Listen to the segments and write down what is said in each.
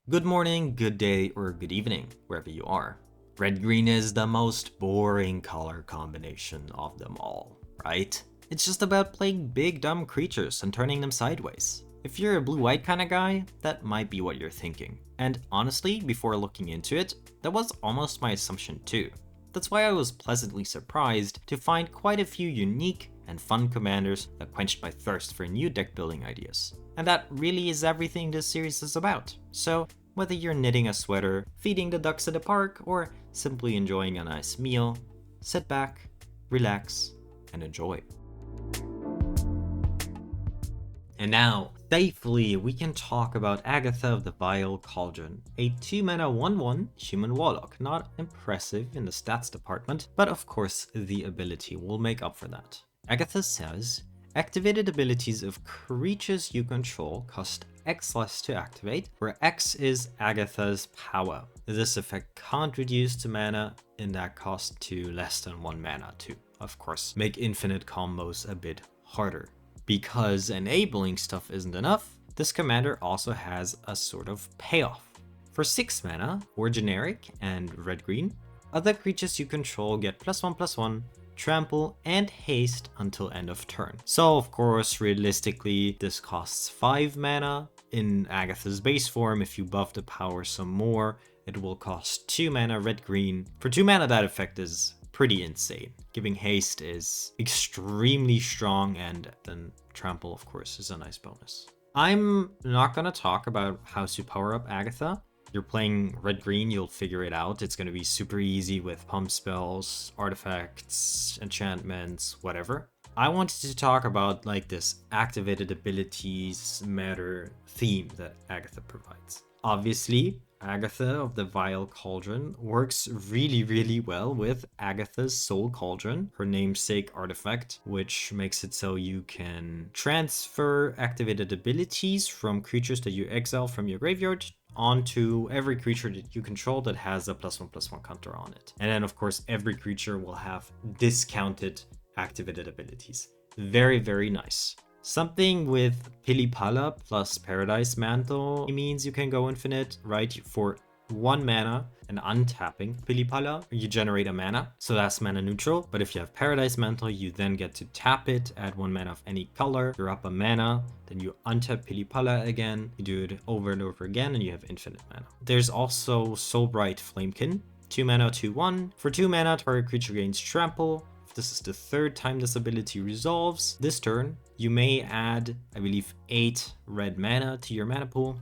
Good morning, good day, or good evening, wherever you are. Red-green is the most boring color combination of them all, right? It's just about playing big dumb creatures and turning them sideways. If you're a blue-white kind of guy, that might be what you're thinking. And honestly, before looking into it, that was almost my assumption too. That's why I was pleasantly surprised to find quite a few unique and fun commanders that quenched my thirst for new deck building ideas. And that really is everything this series is about. So whether you're knitting a sweater, feeding the ducks at the park, or simply enjoying a nice meal, sit back, relax, and enjoy. And now, thankfully, we can talk about Agatha of the Vile Cauldron, a 2-mana 1/1 human warlock. Not impressive in the stats department, but of course the ability will make up for that. Agatha says, activated abilities of creatures you control cost X less to activate, where X is Agatha's power. This effect can't reduce the mana in that cost to less than 1 mana to, of course, make infinite combos a bit harder. Because enabling stuff isn't enough, this commander also has a sort of payoff. For 6 mana, or generic and red-green, other creatures you control get +1/+1, trample, and haste until end of turn. So of course, realistically, this costs 5 mana. In Agatha's base form, if you buff the power some more, it will cost 2 mana red-green. For 2 mana, that effect is pretty insane. Giving haste is extremely strong, and then trample, of course, is a nice bonus. I'm not gonna talk about how to power up Agatha. You're playing red-green, you'll figure it out. It's gonna be super easy with pump spells, artifacts, enchantments, whatever. I wanted to talk about like this activated abilities matter theme that Agatha provides. Obviously, Agatha of the Vile Cauldron works really well with Agatha's Soul Cauldron, her namesake artifact, which makes it so you can transfer activated abilities from creatures that you exile from your graveyard onto every creature that you control that has a +1/+1 counter on it. And then of course every creature will have discounted activated abilities. Very nice. Something with Pilipala plus Paradise Mantle means you can go infinite, right? For 1 mana and untapping Pilipala, you generate a mana, so that's mana neutral. But if you have Paradise Mantle, you then get to tap it, add 1 mana of any color, you're up a mana, then you untap Pilipala again, you do it over and over again, and you have infinite mana. There's also Soulbright Flamekin, 2 mana, 2/1. For 2 mana, target creature gains trample. If this is the 3rd time this ability resolves this turn, you may add, I believe, 8 red mana to your mana pool.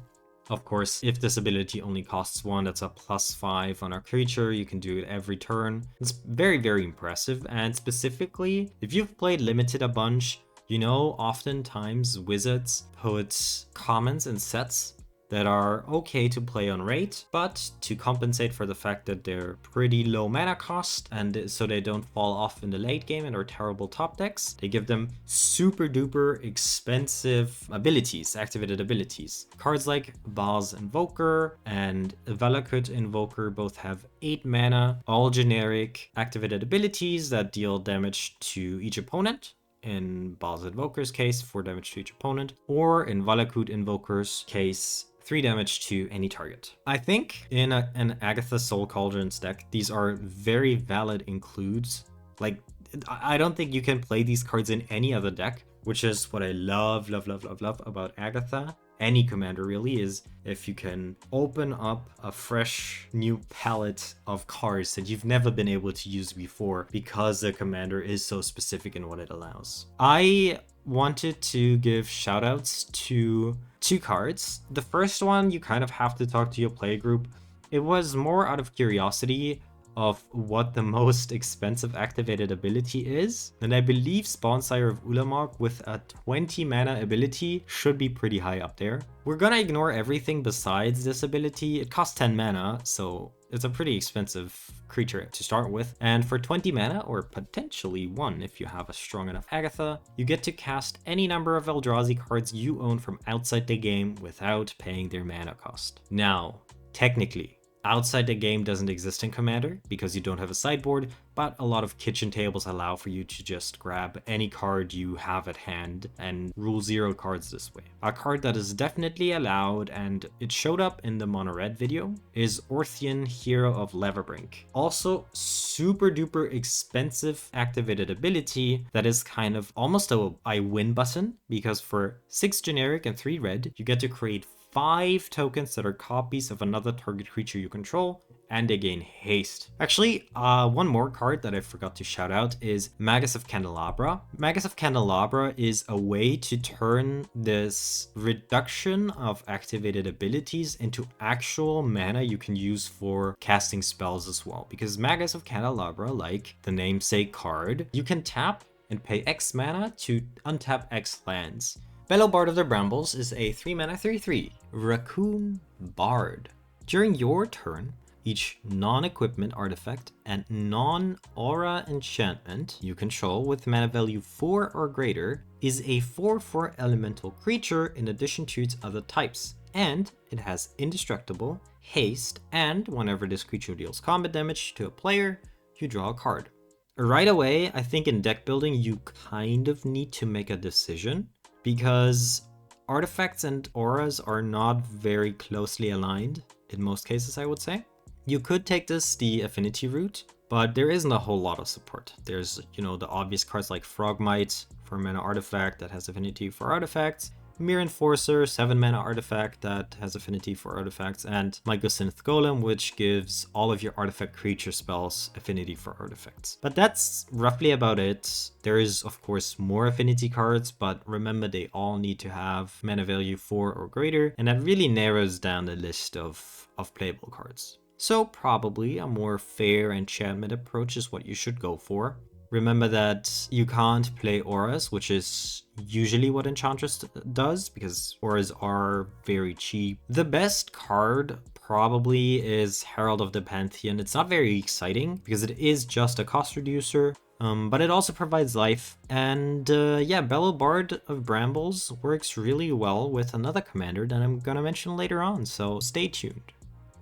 Of course, if this ability only costs 1, that's a +5 on our creature. You can do it every turn. It's very impressive. And specifically, if you've played Limited a bunch, you know oftentimes wizards put commons in sets that are okay to play on rate, but to compensate for the fact that they're pretty low mana cost and so they don't fall off in the late game and are terrible top decks, they give them super duper expensive abilities, activated abilities. Cards like Baal's Invoker and Valakut Invoker both have 8 mana, all generic activated abilities that deal damage to each opponent. In Baal's Invoker's case, 4 damage to each opponent, or in Valakut Invoker's case, 3 damage to any target. I think in an Agatha Soul Cauldron's deck, these are very valid includes. Like, I don't think you can play these cards in any other deck, which is what I love about Agatha. Any commander really is if you can open up a fresh new palette of cards that you've never been able to use before because the commander is so specific in what it allows. I wanted to give shoutouts to 2 cards. The first one, you kind of have to talk to your play group. It was more out of curiosity of what the most expensive activated ability is, and I believe Spawnsire of Ulamog with a 20 mana ability should be pretty high up there. We're gonna ignore everything besides this ability. It costs 10 mana, so it's a pretty expensive creature to start with. And for 20 mana, or potentially 1 if you have a strong enough Agatha, you get to cast any number of Eldrazi cards you own from outside the game without paying their mana cost. Now, technically, outside the game doesn't exist in Commander because you don't have a sideboard, but a lot of kitchen tables allow for you to just grab any card you have at hand and rule 0 cards this way. A card that is definitely allowed, and it showed up in the mono red video, is Orthian, Hero of Leverbrink. Also super duper expensive activated ability that is kind of almost a I win button, because for 6 generic and 3 red, you get to create 5 tokens that are copies of another target creature you control, and they gain haste. Actually, one more card that I forgot to shout out is Magus of Candelabra. Magus of Candelabra is a way to turn this reduction of activated abilities into actual mana you can use for casting spells as well. Because Magus of Candelabra, like the namesake card, you can tap and pay X mana to untap X lands. Bellow Bard of the Brambles is a 3 mana 3/3 Raccoon Bard. During your turn, each non-equipment artifact and non-aura enchantment you control with mana value 4 or greater is a 4/4 elemental creature in addition to its other types, and it has indestructible, haste, and whenever this creature deals combat damage to a player, you draw a card. Right away, I think in deck building you kind of need to make a decision, because artifacts and auras are not very closely aligned in most cases, I would say. You could take this the affinity route, but there isn't a whole lot of support. There's, the obvious cards like Frogmite, 4 mana artifact that has affinity for artifacts, Mere Enforcer, 7 mana artifact that has affinity for artifacts, and Mycosynth Golem, which gives all of your artifact creature spells affinity for artifacts. But that's roughly about it. There is, of course, more affinity cards, but remember they all need to have mana value 4 or greater, and that really narrows down the list of playable cards. So probably a more fair enchantment approach is what you should go for. Remember that you can't play auras, which is usually what Enchantress does, because auras are very cheap. The best card probably is Herald of the Pantheon. It's not very exciting because it is just a cost reducer, but it also provides life. And yeah, Bellow Bard of Brambles works really well with another commander that I'm gonna mention later on, so stay tuned.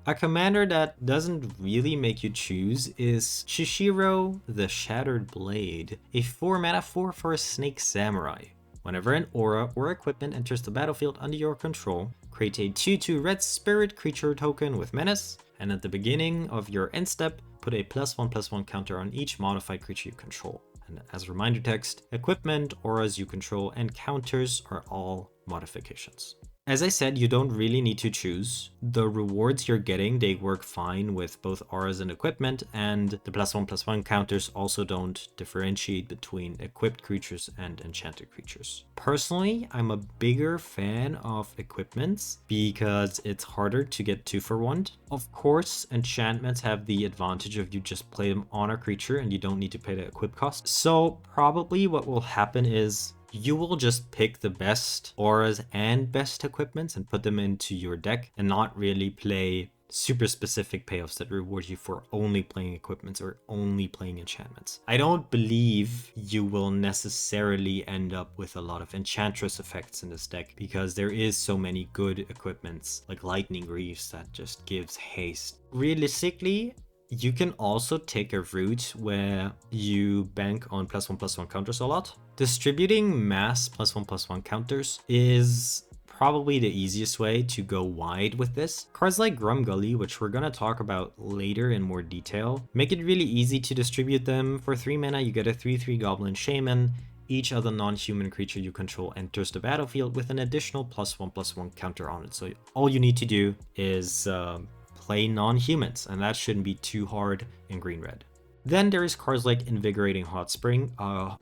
A commander that doesn't really make you choose is Shishiro the Shattered Blade, a 4 mana 4/4 Snake Samurai. Whenever an aura or equipment enters the battlefield under your control, create a 2/2 red spirit creature token with menace, and at the beginning of your end step, put a +1/+1 counter on each modified creature you control. And as reminder text, equipment, auras you control, and counters are all modifications. As I said, you don't really need to choose. The rewards you're getting, they work fine with both auras and equipment, and the +1/+1 counters also don't differentiate between equipped creatures and enchanted creatures. Personally, I'm a bigger fan of equipments because it's harder to get 2-for-1. Of course, enchantments have the advantage of you just play them on a creature and you don't need to pay the equip cost. So probably what will happen is you will just pick the best auras and best equipments and put them into your deck and not really play super specific payoffs that reward you for only playing equipments or only playing enchantments. I don't believe you will necessarily end up with a lot of Enchantress effects in this deck because there is so many good equipments like Lightning Greaves that just gives haste. Realistically, you can also take a route where you bank on +1/+1 counters a lot. Distributing mass +1/+1 counters is probably the easiest way to go wide with this. Cards like Grumgully, which we're gonna talk about later in more detail, make it really easy to distribute them. For 3 mana, you get a 3/3 Goblin Shaman. Each other non-human creature you control enters the battlefield with an additional +1/+1 counter on it. So all you need to do is play non-humans, and that shouldn't be too hard in green-red. Then there is cards like Invigorating Hot Spring,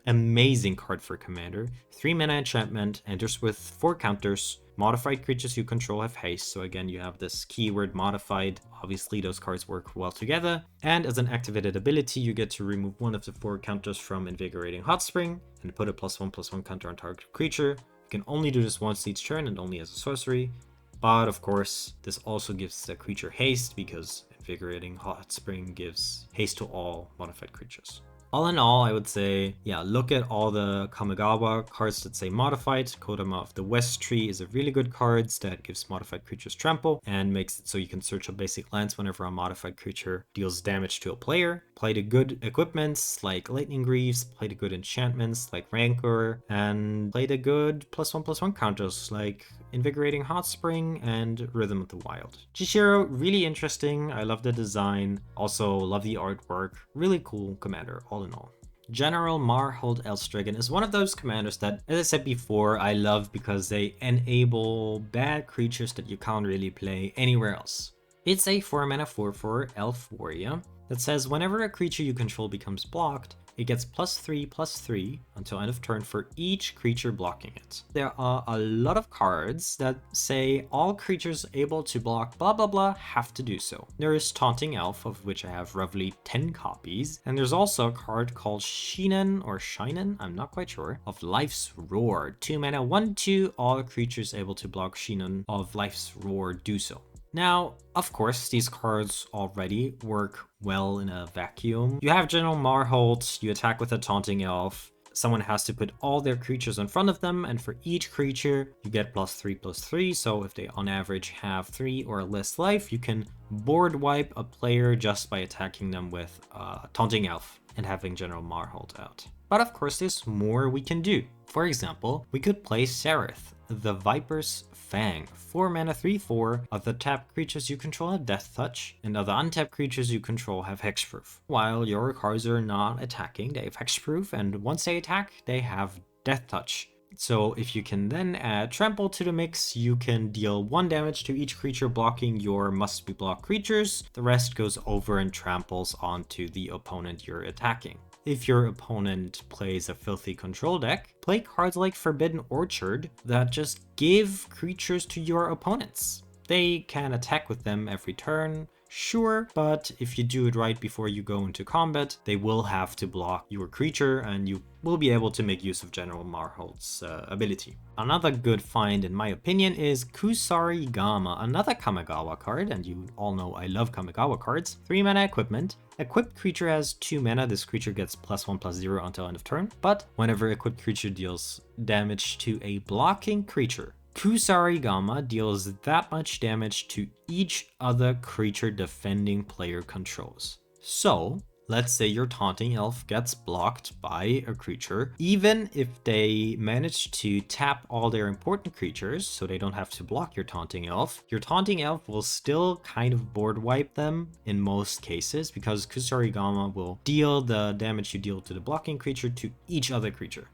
amazing card for commander. 3 mana enchantment, enters with 4 counters. Modified creatures you control have haste, so again you have this keyword modified. Obviously those cards work well together. And as an activated ability, you get to remove 1 of the 4 counters from Invigorating Hot Spring and put a +1/+1 counter on target creature. You can only do this once each turn and only as a sorcery. But of course, this also gives the creature haste because Invigorating Hot Spring gives haste to all modified creatures. All in all, I would say, yeah, look at all the Kamigawa cards that say modified. Kodama of the West Tree is a really good card that gives modified creatures trample and makes it so you can search up basic lands whenever a modified creature deals damage to a player. Play the good equipments like Lightning Greaves, play the good enchantments like Rancor, and play the good +1/+1 counters like Invigorating Hot Spring and Rhythm of the Wild. Chishiro, really interesting. I love the design. Also love the artwork. Really cool commander, all in all. General Marhold Elstrigan is one of those commanders that, as I said before, I love because they enable bad creatures that you can't really play anywhere else. It's a 4-mana 4/4 Elf Warrior that says whenever a creature you control becomes blocked, it gets +3/+3 until end of turn for each creature blocking it. There are a lot of cards that say all creatures able to block blah blah blah have to do so. There is Taunting Elf, of which I have roughly 10 copies, and there's also a card called Shinen, I'm not quite sure, of Life's Roar. 2 mana 1/2, all creatures able to block Shinen of Life's Roar do so. Now, of course, these cards already work well in a vacuum. You have General Marhold, you attack with a Taunting Elf, someone has to put all their creatures in front of them, and for each creature, you get +3/+3, so if they on average have 3 or less life, you can board wipe a player just by attacking them with Taunting Elf and having General Marhold out. But of course, there's more we can do. For example, we could play Sereth, the Viper's Fang. 4 mana 3/4. Other tapped creatures you control have Death Touch, and other untapped creatures you control have Hexproof. While your cards are not attacking, they have Hexproof, and once they attack, they have Death Touch. So if you can then add Trample to the mix, you can deal 1 damage to each creature blocking your must-be blocked creatures. The rest goes over and tramples onto the opponent you're attacking. If your opponent plays a filthy control deck, play cards like Forbidden Orchard that just give creatures to your opponents. They can attack with them every turn, sure, but if you do it right before you go into combat, they will have to block your creature and you will be able to make use of General Marhold's ability. Another good find in my opinion is Kusarigama, another Kamigawa card, and you all know I love Kamigawa cards. 3 mana equipment. Equipped creature has 2 mana, this creature gets +1/+0 until end of turn, but whenever equipped creature deals damage to a blocking creature, Kusarigama deals that much damage to each other creature defending player controls. So, let's say your Taunting Elf gets blocked by a creature, even if they manage to tap all their important creatures, so they don't have to block your Taunting Elf will still kind of board wipe them in most cases, because Kusarigama will deal the damage you deal to the blocking creature to each other creature.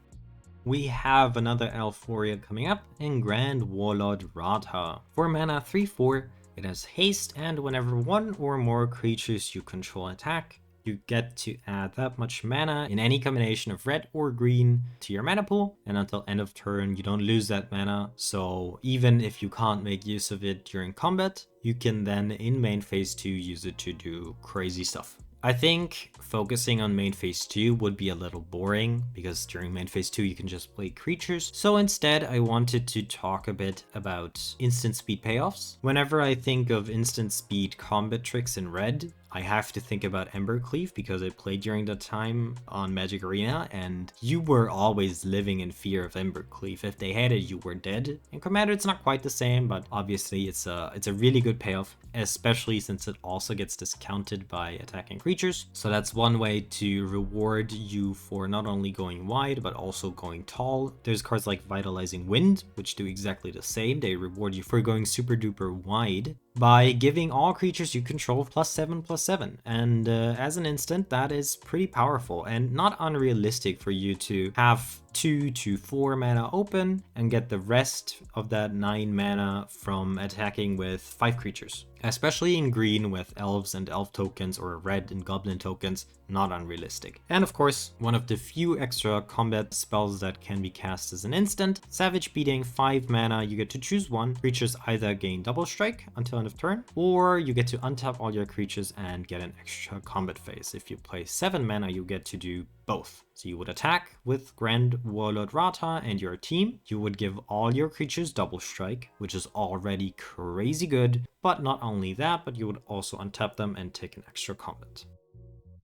We have another Elf Warrior coming up in Grand Warlord Radha. 4 mana 3/4, it has haste, and whenever 1 or more creatures you control attack, you get to add that much mana in any combination of red or green to your mana pool, and until end of turn you don't lose that mana, so even if you can't make use of it during combat, you can then in main phase 2 use it to do crazy stuff. I think focusing on main phase 2 would be a little boring, because during main phase 2 you can just play creatures. So instead I wanted to talk a bit about instant speed payoffs. Whenever I think of instant speed combat tricks in red, I have to think about Embercleave, because I played during that time on Magic Arena and you were always living in fear of Embercleave. If they had it, you were dead. In Commander it's not quite the same, but obviously it's a really good payoff, especially since it also gets discounted by attacking creatures. So that's one way to reward you for not only going wide, but also going tall. There's cards like Vitalizing Wind, which do exactly the same. They reward you for going super duper wide by giving all creatures you control +7/+7. And as an instant, that is pretty powerful and not unrealistic for you to have 2 to 4 mana open and get the rest of that 9 mana from attacking with 5 creatures. Especially in green with elves and elf tokens, or red and goblin tokens, not unrealistic. And of course, one of the few extra combat spells that can be cast as an instant, Savage Beating, 5 mana, you get to choose one. Creatures either gain double strike until end of turn, or you get to untap all your creatures and get an extra combat phase. If you play 7 mana, you get to do both. So you would attack with Grand Warlord Radha and your team. You would give all your creatures double strike, which is already crazy good. But not only that, but you would also untap them and take an extra combat.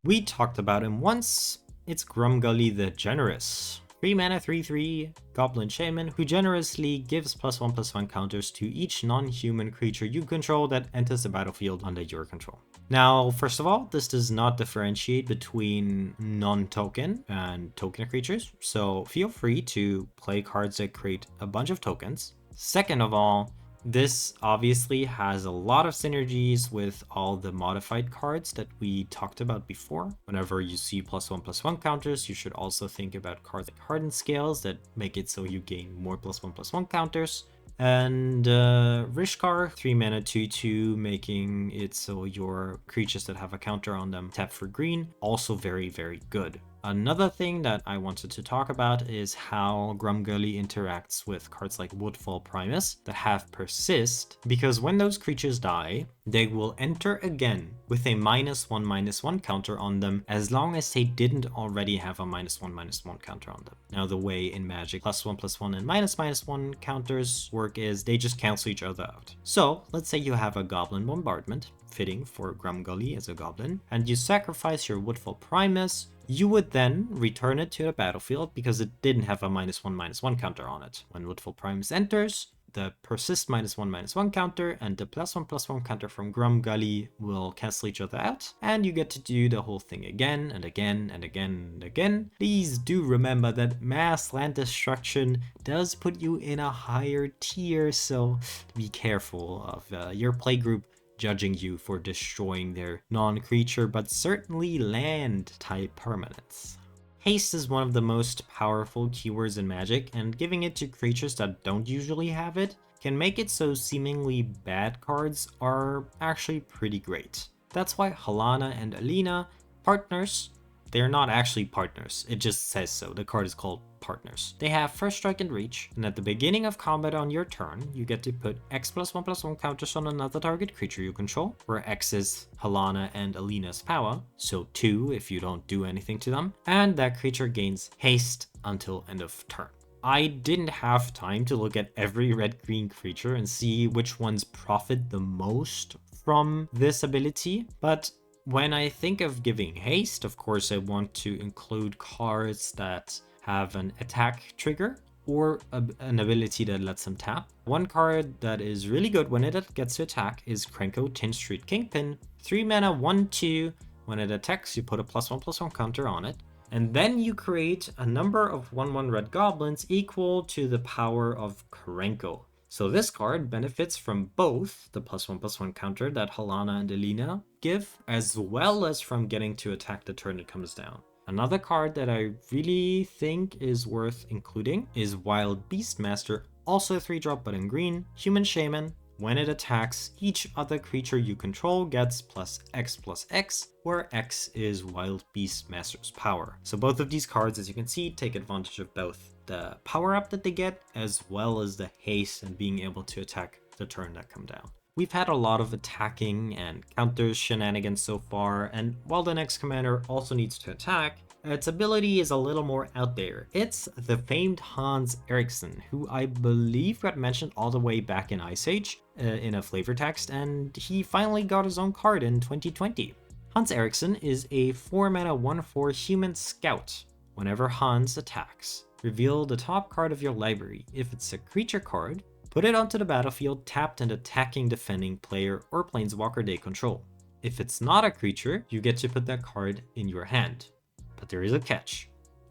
We talked about him once, it's Grumgully the Generous. 3 mana 3/3 Goblin Shaman who generously gives +1/+1 counters to each non-human creature you control that enters the battlefield under your control. Now, first of all, this does not differentiate between non-token and token creatures, so feel free to play cards that create a bunch of tokens. Second of all, this obviously has a lot of synergies with all the modified cards that we talked about before. Whenever you see +1/+1 counters, you should also think about cards like Hardened Scales that make it so you gain more +1/+1 counters. And Rishkar, 3 mana 2/2, making it so your creatures that have a counter on them tap for green, also very, very good. Another thing that I wanted to talk about is how Grumgully interacts with cards like Woodfall Primus that have Persist, because when those creatures die, they will enter again with a -1/-1 counter on them as long as they didn't already have a -1/-1 counter on them. Now, the way in Magic +1/+1 and -1 counters work is they just cancel each other out. So let's say you have a Goblin Bombardment, fitting for Grumgully as a goblin, and you sacrifice your Woodfall Primus. You would then return it to the battlefield because it didn't have a -1/-1 counter on it. When Woodfall Primus enters, the Persist -1/-1 counter and the +1/+1 counter from Grumgully will cancel each other out, and you get to do the whole thing again and again and again and again. Please do remember that mass land destruction does put you in a higher tier, so be careful of your playgroup judging you for destroying their non-creature but certainly land type permanents. Haste is one of the most powerful keywords in Magic, and giving it to creatures that don't usually have it can make it so seemingly bad cards are actually pretty great. That's why Halana and Alina, partners, they're not actually partners, it just says so. The card is called Partners. They have First Strike and Reach, and at the beginning of combat on your turn, you get to put X +1/+1 counters on another target creature you control, where X is Halana and Alina's power, so 2 if you don't do anything to them, and that creature gains haste until end of turn. I didn't have time to look at every red-green creature and see which ones profit the most from this ability, but when I think of giving haste, of course I want to include cards that have an attack trigger or an ability that lets them tap. One card that is really good when it gets to attack is Krenko Tin Street Kingpin. 3 mana 1/2. When it attacks, you put a +1/+1 counter on it. And then you create a number of 1/1 red goblins equal to the power of Krenko. So this card benefits from both the +1/+1 counter that Halana and Alina give, as well as from getting to attack the turn it comes down. Another card that I really think is worth including is Wild Beastmaster, also a 3-drop but in green, Human Shaman. When it attacks, each other creature you control gets +X/+X, where X is Wild Beastmaster's power. So both of these cards, as you can see, take advantage of both the power up that they get, as well as the haste and being able to attack the turn that come down. We've had a lot of attacking and counters shenanigans so far, and while the next commander also needs to attack, its ability is a little more out there. It's the famed Hans Eriksson, who I believe got mentioned all the way back in Ice Age in a flavor text, and he finally got his own card in 2020. Hans Eriksson is a 4 mana 1/4 human scout. Whenever Hans attacks, reveal the top card of your library. If it's a creature card, put it onto the battlefield tapped and attacking defending player or planeswalker they control. If it's not a creature, you get to put that card in your hand. But there is a catch.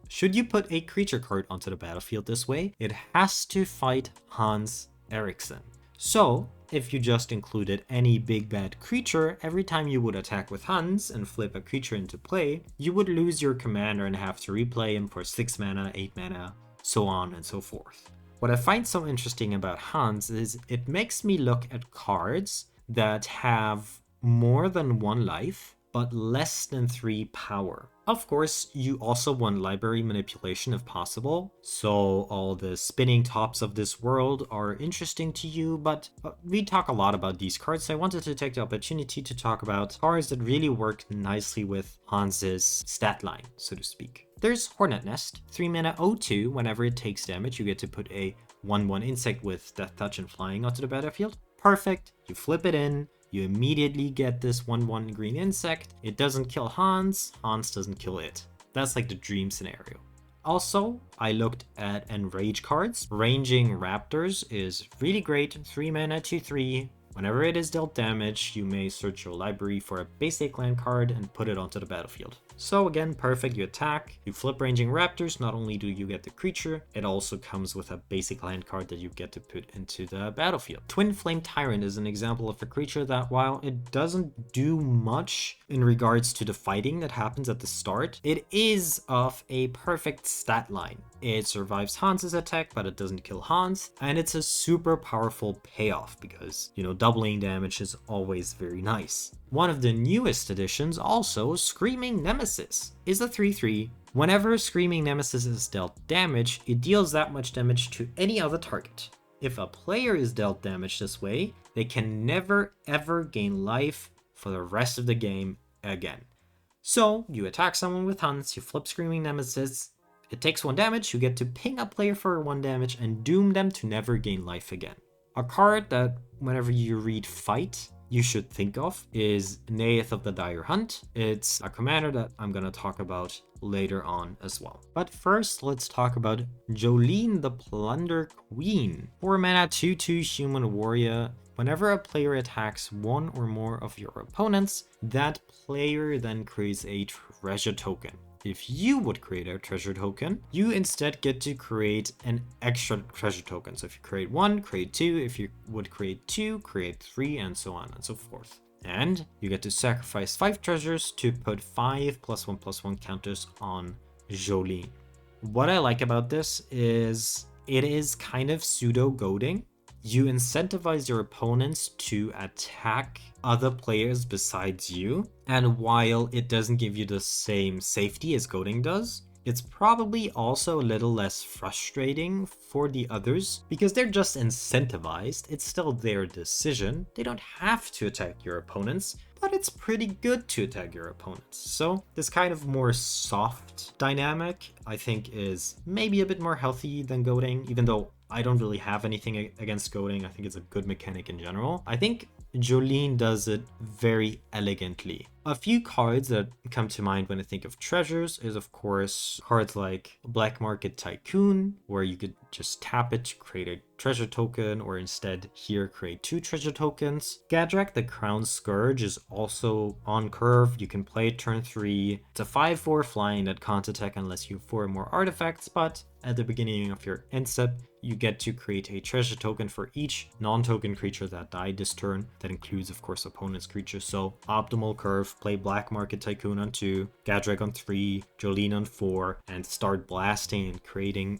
Should you put a creature card onto the battlefield this way, it has to fight Hans Eriksson. So, if you just included any big bad creature, every time you would attack with Hans and flip a creature into play, you would lose your commander and have to replay him for 6 mana, 8 mana, so on and so forth. What I find so interesting about Hans is it makes me look at cards that have more than 1 life, but less than 3 power. Of course, you also want library manipulation if possible, so all the spinning tops of this world are interesting to you, but we talk a lot about these cards, so I wanted to take the opportunity to talk about cards that really work nicely with Hans's stat line, so to speak. There's Hornet Nest, 3 mana 0/2. Whenever it takes damage, you get to put a 1/1 insect with Death Touch and Flying onto the battlefield. Perfect, you flip it in, you immediately get this 1/1 green insect. It doesn't kill Hans, Hans doesn't kill it. That's like the dream scenario. Also, I looked at Enrage cards. Ranging Raptors is really great. 3 mana, 2/3. Whenever it is dealt damage, you may search your library for a basic land card and put it onto the battlefield. So again, perfect, you attack, you flip Ranging Raptors, not only do you get the creature, it also comes with a basic land card that you get to put into the battlefield. Twin Flame Tyrant is an example of a creature that, while it doesn't do much in regards to the fighting that happens at the start, it is of a perfect stat line. It survives Hans's attack, but it doesn't kill Hans, and it's a super powerful payoff because, doubling damage is always very nice. One of the newest additions, also, Screaming Nemesis, is a 3/3. Whenever Screaming Nemesis is dealt damage, it deals that much damage to any other target. If a player is dealt damage this way, they can never ever gain life for the rest of the game again. So, you attack someone with Hans, you flip Screaming Nemesis, it takes 1 damage, you get to ping a player for 1 damage and doom them to never gain life again. A card that, whenever you read Fight, you should think of is Neith of the Dire Hunt. It's a commander that I'm gonna talk about later on as well. But first, let's talk about Jolene the Plunder Queen. 4 mana, 2/2 human warrior. Whenever a player attacks one or more of your opponents, that player then creates a treasure token. If you would create a treasure token, you instead get to create an extra treasure token. So if you create 1, create 2. If you would create 2, create 3, and so on and so forth. And you get to sacrifice 5 treasures to put 5 +1/+1 counters on Jolene. What I like about this is it is kind of pseudo goading. You incentivize your opponents to attack other players besides you, and while it doesn't give you the same safety as goading does, it's probably also a little less frustrating for the others because they're just incentivized. It's still their decision. They don't have to attack your opponents, but it's pretty good to attack your opponents. So this kind of more soft dynamic, I think, is maybe a bit more healthy than goading, even though I don't really have anything against goading. I think it's a good mechanic in general. I think Jolene does it very elegantly. A few cards that come to mind when I think of treasures is, of course, cards like Black Market Tycoon, where you could just tap it to create a treasure token, or instead here create 2 treasure tokens. Gadrak the Crown Scourge is also on curve. You can play it turn 3. It's a 5/4 flying that can't attack unless you have 4 or more artifacts, but at the beginning of your end step, you get to create a treasure token for each non-token creature that died this turn. That includes, of course, opponent's creatures. So optimal curve, play Black Market Tycoon on 2, Gadrak on 3, Jolene on 4, and start blasting and creating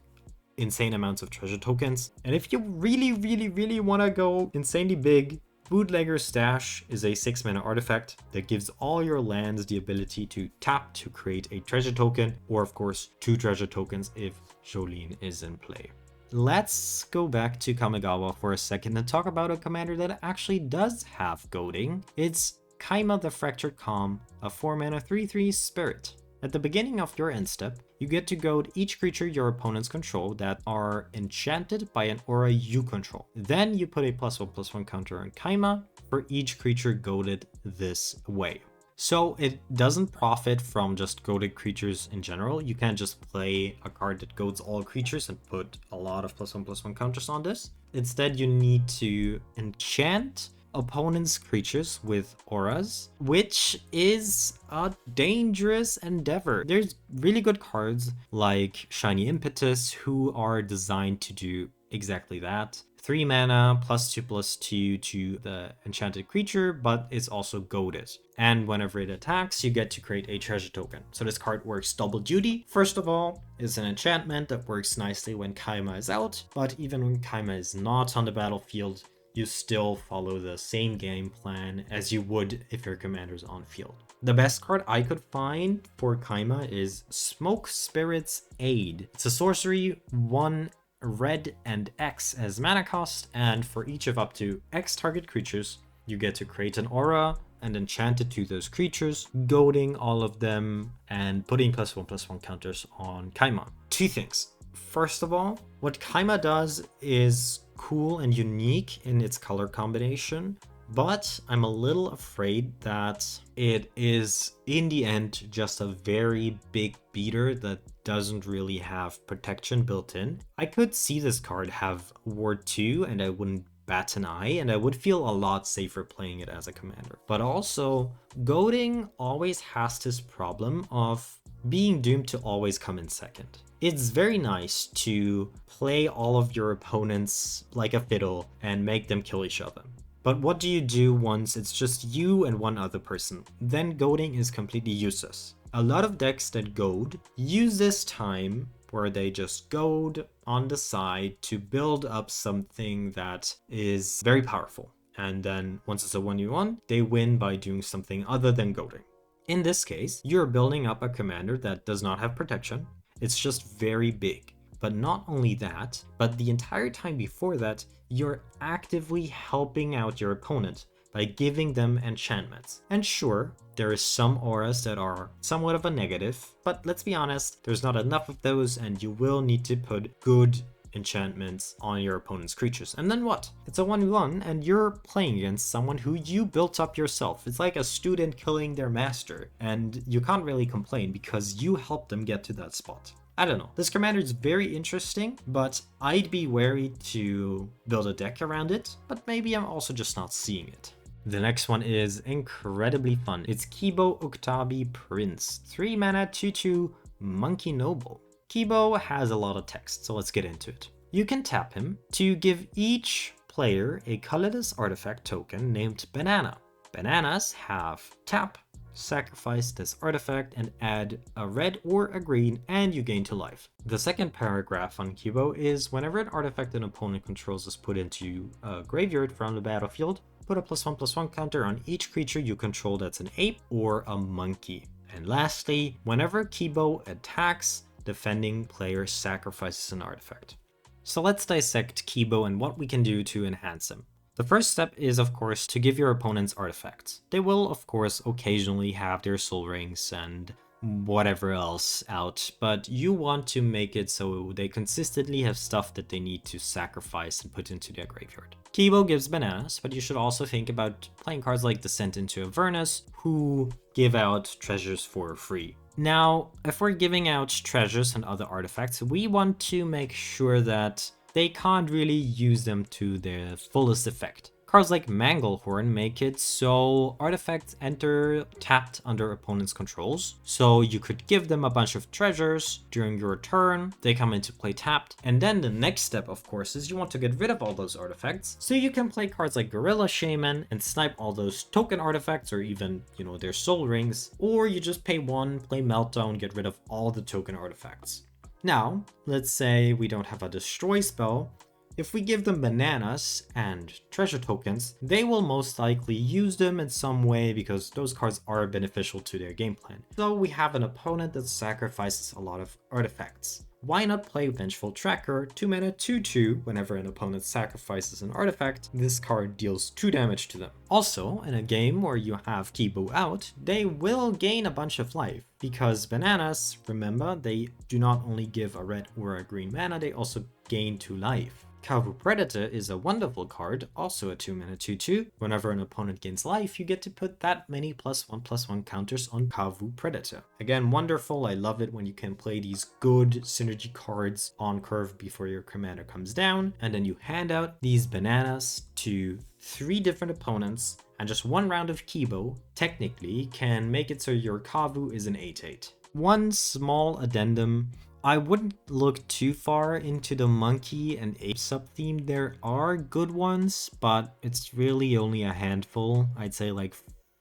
insane amounts of treasure tokens. And if you really want to go insanely big, Bootlegger Stash is a 6 mana artifact that gives all your lands the ability to tap to create a treasure token, or of course 2 treasure tokens if Jolene is in play. Let's go back to Kamigawa for a second and talk about a commander that actually does have goading. It's Kaima the Fractured Calm, a 4 mana 3/3 spirit. At the beginning of your end step, you get to goad each creature your opponents control that are enchanted by an aura you control. Then you put a +1/+1 counter on Kaima for each creature goaded this way. So it doesn't profit from just goaded creatures in general. You can't just play a card that goads all creatures and put a lot of +1/+1 counters on this. Instead, you need to enchant opponent's creatures with auras, which is a dangerous endeavor. There's really good cards like Shiny Impetus who are designed to do exactly that. 3 mana +2/+2 to the enchanted creature, but it's also goaded. And whenever it attacks, you get to create a treasure token. So this card works double duty. First of all, it's an enchantment that works nicely when Kaima is out, but even when Kaima is not on the battlefield, you still follow the same game plan as you would if your commander's on field. The best card I could find for Kaima is Smoke Spirit's Aid. It's a sorcery, 1 red and X as mana cost, and for each of up to X target creatures, you get to create an aura and enchant it to those creatures, goading all of them and putting +1/+1 counters on Kaima. 2 things. First of all, what Kaima does is cool and unique in its color combination. But I'm a little afraid that it is, in the end, just a very big beater that doesn't really have protection built in. I could see this card have Ward 2 and I wouldn't bat an eye, and I would feel a lot safer playing it as a commander. But also, goading always has this problem of being doomed to always come in second. It's very nice to play all of your opponents like a fiddle and make them kill each other. But what do you do once it's just you and one other person? Then goading is completely useless. A lot of decks that goad use this time where they just goad on the side to build up something that is very powerful. And then once it's a 1v1, they win by doing something other than goading. In this case, you're building up a commander that does not have protection. It's just very big. But not only that, but the entire time before that, you're actively helping out your opponent by giving them enchantments. And sure, there is some auras that are somewhat of a negative, but let's be honest, there's not enough of those and you will need to put good enchantments on your opponent's creatures. And then what? It's a 1v1 and you're playing against someone who you built up yourself. It's like a student killing their master, and you can't really complain because you helped them get to that spot. I don't know. This commander is very interesting, but I'd be wary to build a deck around it, but maybe I'm also just not seeing it. The next one is incredibly fun. It's Kibo Uktabi Prince. 3 mana, 2/2, Monkey Noble. Kibo has a lot of text, so let's get into it. You can tap him to give each player a colorless artifact token named Banana. Bananas have tap, sacrifice this artifact and add a red or a green and you gain 2 life. The second paragraph on Kibo is whenever an artifact an opponent controls is put into a graveyard from the battlefield, put a +1/+1 counter on each creature you control that's an ape or a monkey. And lastly, whenever Kibo attacks, defending player sacrifices an artifact. So let's dissect Kibo and what we can do to enhance him. The first step is, of course, to give your opponents artifacts. They will, of course, occasionally have their soul rings and whatever else out, but you want to make it so they consistently have stuff that they need to sacrifice and put into their graveyard. Kibo gives bananas, but you should also think about playing cards like Descent into Avernus, who give out treasures for free. Now, if we're giving out treasures and other artifacts, we want to make sure that they can't really use them to their fullest effect. Cards like Manglehorn make it so artifacts enter tapped under opponent's controls. So you could give them a bunch of treasures during your turn, they come into play tapped, and then the next step, of course, is you want to get rid of all those artifacts. So you can play cards like Gorilla Shaman and snipe all those token artifacts or even, their soul rings, or you just pay 1, play Meltdown, get rid of all the token artifacts. Now, let's say we don't have a destroy spell. If we give them bananas and treasure tokens, they will most likely use them in some way because those cards are beneficial to their game plan. So we have an opponent that sacrifices a lot of artifacts. Why not play Vengeful Tracker, 2 mana, 2/2, whenever an opponent sacrifices an artifact, this card deals 2 damage to them. Also, in a game where you have Kibo out, they will gain a bunch of life, because bananas, remember, they do not only give a red or a green mana, they also gain 2 life. Kavu Predator is a wonderful card, also a 2 mana 2/2. Whenever an opponent gains life, you get to put that many +1/+1 counters on Kavu Predator. Again, wonderful, I love it when you can play these good synergy cards on curve before your commander comes down, and then you hand out these bananas to 3 different opponents, and just 1 round of Kibo, technically, can make it so your Kavu is an 8/8. One small addendum: I wouldn't look too far into the monkey and ape sub-theme. There are good ones, but it's really only a handful. I'd say like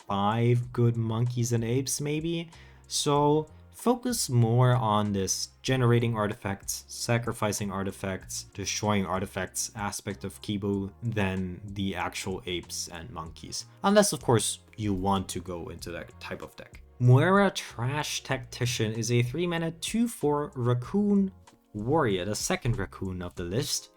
5 good monkeys and apes maybe. So focus more on this generating artifacts, sacrificing artifacts, destroying artifacts aspect of Kibo than the actual apes and monkeys. Unless, of course, you want to go into that type of deck. Muera Trash Tactician is a 3 mana 2/4 Raccoon Warrior, the second raccoon of the list.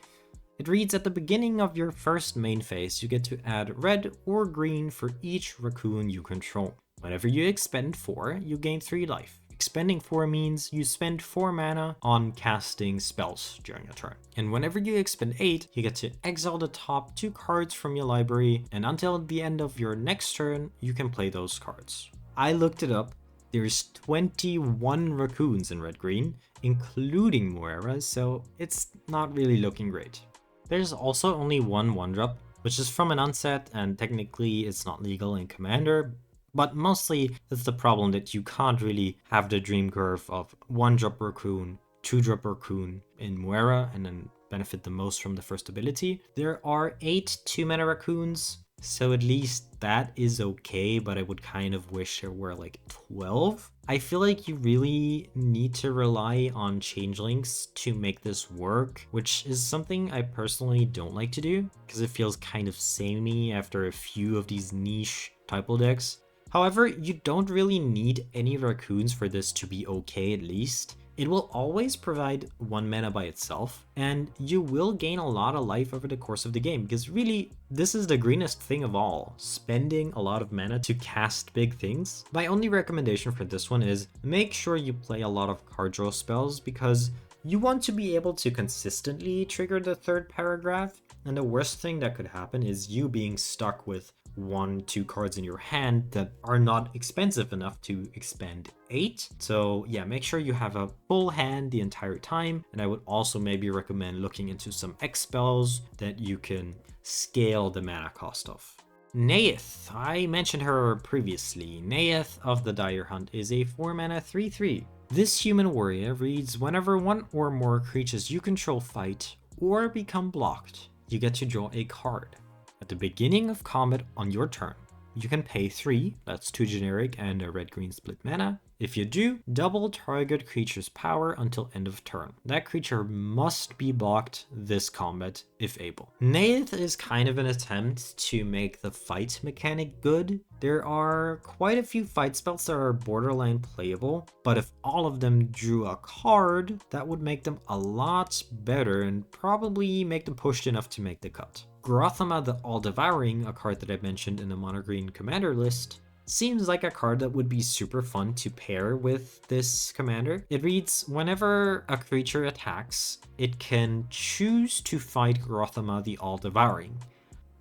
It reads, at the beginning of your first main phase, you get to add red or green for each raccoon you control. Whenever you expend 4, you gain 3 life. expending 4 means you spend 4 mana on casting spells during a turn. And whenever you expend 8, you get to exile the top 2 cards from your library, and until the end of your next turn, you can play those cards. I looked it up. There's 21 raccoons in red-green, including Moira, so it's not really looking great. There's also only one 1-drop, which is from an unset, and technically it's not legal in Commander, but mostly it's the problem that you can't really have the dream curve of 1-drop Raccoon, 2-drop Raccoon in Moira, and then benefit the most from the first ability. There are 8 2-mana Raccoons, so at least that is okay, but I would kind of wish there were like 12. I feel like you really need to rely on changelings to make this work, which is something I personally don't like to do, because it feels kind of samey after a few of these niche typo decks. However, you don't really need any raccoons for this to be okay at least. It will always provide 1 mana by itself, and you will gain a lot of life over the course of the game, because really, this is the greenest thing of all, spending a lot of mana to cast big things. My only recommendation for this one is make sure you play a lot of card draw spells, because you want to be able to consistently trigger the 3rd paragraph, and the worst thing that could happen is you being stuck with 1-2 cards in your hand that are not expensive enough to expend 8. So yeah, make sure you have a full hand the entire time, and I would also maybe recommend looking into some X spells that you can scale the mana cost of. Neyith, I mentioned her previously. Neyith of the Dire Hunt is a 4 mana 3/3. This human warrior reads, whenever 1 or more creatures you control fight or become blocked, you get to draw a card. At the beginning of combat on your turn, you can pay 3, that's 2 generic and a red-green split mana. If you do, double target creature's power until end of turn. That creature must be blocked this combat if able. Neyith is kind of an attempt to make the fight mechanic good. There are quite a few fight spells that are borderline playable, but if all of them drew a card, that would make them a lot better and probably make them pushed enough to make the cut. Grothama the All-Devouring, a card that I mentioned in the mono green commander list, seems like a card that would be super fun to pair with this commander. It reads, whenever a creature attacks, it can choose to fight Grothama the All-Devouring.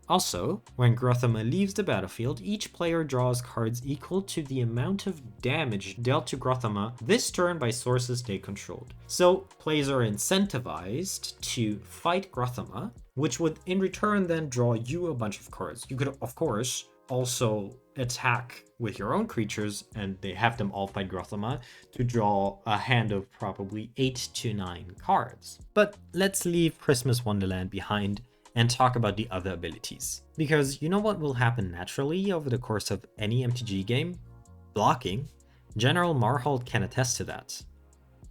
Also, when Grothama leaves the battlefield, each player draws cards equal to the amount of damage dealt to Grothama this turn by sources they controlled. So players are incentivized to fight Grothama, which would in return then draw you a bunch of cards. You could, of course, also attack with your own creatures and they have them all fight Grothama to draw a hand of probably 8 to 9 cards. But let's leave Christmas Wonderland behind and talk about the other abilities. Because you know what will happen naturally over the course of any MTG game? Blocking. General Marhold can attest to that.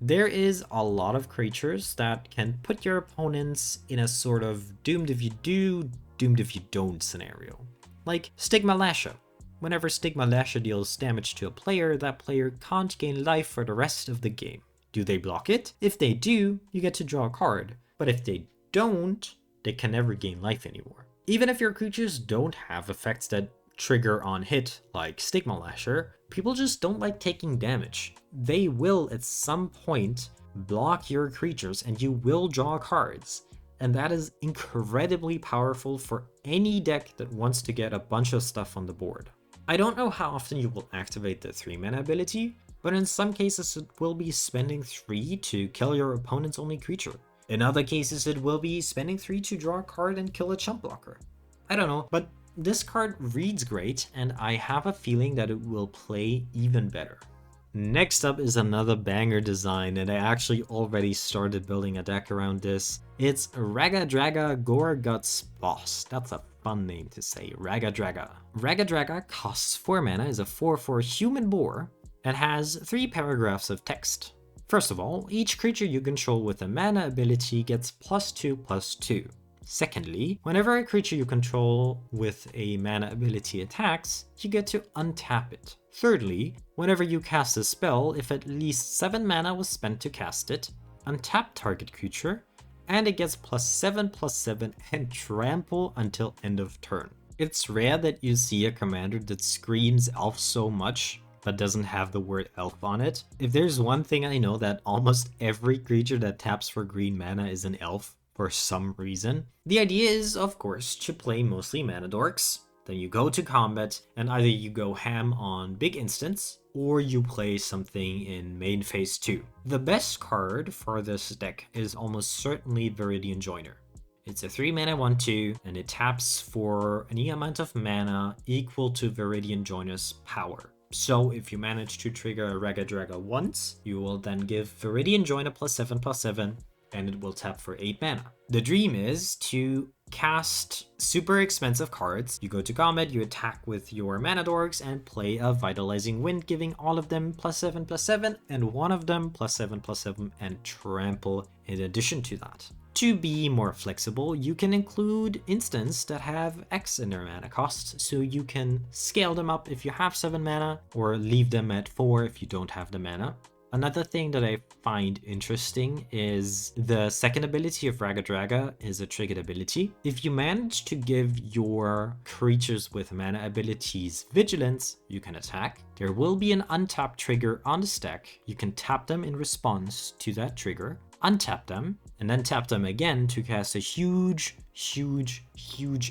There is a lot of creatures that can put your opponents in a sort of doomed if you do, doomed if you don't scenario. Like Stigma Lasher. Whenever Stigma Lasher deals damage to a player, that player can't gain life for the rest of the game. Do they block it? If they do, you get to draw a card. But if they don't, they can never gain life anymore. Even if your creatures don't have effects that trigger on hit, like Stigma Lasher, people just don't like taking damage. They will at some point block your creatures and you will draw cards. And that is incredibly powerful for any deck that wants to get a bunch of stuff on the board. I don't know how often you will activate the 3-mana ability, but in some cases it will be spending 3 to kill your opponent's only creature. In other cases it will be spending 3 to draw a card and kill a chump blocker. I don't know, but this card reads great and I have a feeling that it will play even better. Next up is another banger design, and I actually already started building a deck around this. It's Ragadraga Goreguts Boss. That's a fun name to say, Ragadraga. Ragadraga costs 4 mana, is a 4/4 human boar, and has 3 paragraphs of text. First of all, each creature you control with a mana ability gets +2/+2. Secondly, whenever a creature you control with a mana ability attacks, you get to untap it. Thirdly, whenever you cast a spell, if at least 7 mana was spent to cast it, untap target creature, and it gets +7/+7 and trample until end of turn. It's rare that you see a commander that screams elf so much, that doesn't have the word elf on it. If there's one thing I know, that almost every creature that taps for green mana is an elf for some reason. The idea is, of course, to play mostly mana dorks. Then you go to combat, and either you go ham on big instants, or you play something in main phase 2. The best card for this deck is almost certainly Viridian Joiner. It's a 3 mana 1/2, and it taps for any amount of mana equal to Viridian Joiner's power. So if you manage to trigger a Ragadraga once, you will then give Viridian Joiner +7/+7, and it will tap for 8 mana. The dream is to cast super expensive cards. You go to combat, you attack with your mana dorks, and play a Vitalizing Wind, giving all of them +7/+7, and one of them +7/+7 and trample in addition to that. To be more flexible, you can include instants that have X in their mana cost, so you can scale them up if you have 7 mana, or leave them at 4 if you don't have the mana. Another thing that I find interesting is the second ability of Ragadraga is a triggered ability. If you manage to give your creatures with mana abilities Vigilance, you can attack. There will be an untap trigger on the stack. You can tap them in response to that trigger, untap them, and then tap them again to cast a huge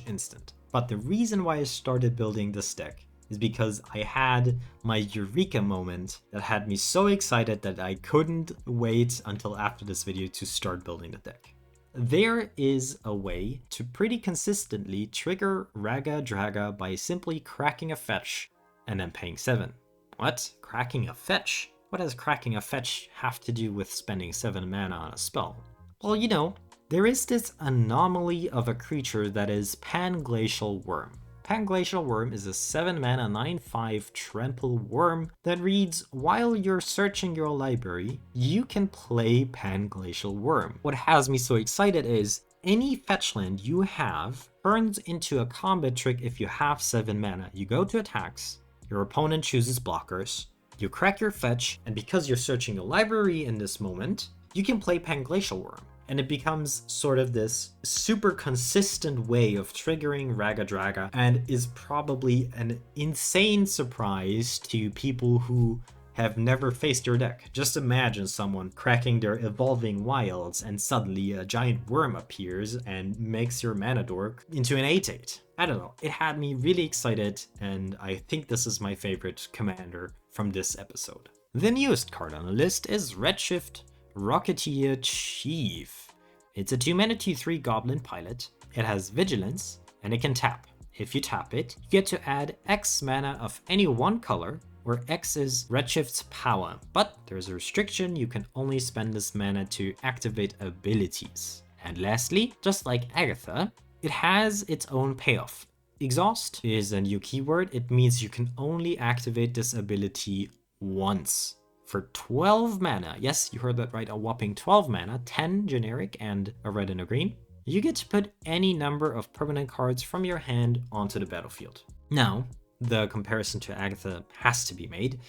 instant. But the reason why I started building this deck is because I had my eureka moment that had me so excited that I couldn't wait until after this video to start building the deck. There is a way to pretty consistently trigger Ragadraga by simply cracking a fetch and then paying 7. What? Cracking a fetch? What does cracking a fetch have to do with spending 7 mana on a spell? Well, you know, there is this anomaly of a creature that is Panglacial Worm. Panglacial Worm is a 7 mana 9/5 trample worm that reads, while you're searching your library, you can play Panglacial Worm. What has me so excited is any fetch land you have turns into a combat trick if you have 7 mana. You go to attacks, your opponent chooses blockers, you crack your fetch, and because you're searching your library in this moment, you can play Panglacial Worm. And it becomes sort of this super consistent way of triggering Ragadraga, and is probably an insane surprise to people who have never faced your deck. Just imagine someone cracking their Evolving Wilds and suddenly a giant worm appears and makes your mana dork into an 8/8. I don't know, it had me really excited, and I think this is my favorite commander from this episode. The newest card on the list is Redshift Rocketeer Chief. It's a 2 mana 2/3 Goblin Pilot. It has Vigilance, and it can tap. If you tap it, you get to add X mana of any one color, where X is Redshift's power. But there's a restriction, you can only spend this mana to activate abilities. And lastly, just like Agatha, it has its own payoff. Exhaust is a new keyword. It means you can only activate this ability once. For 12 mana, yes, you heard that right, a whopping 12 mana, 10 generic and a red and a green, you get to put any number of permanent cards from your hand onto the battlefield. Now, the comparison to Agatha has to be made.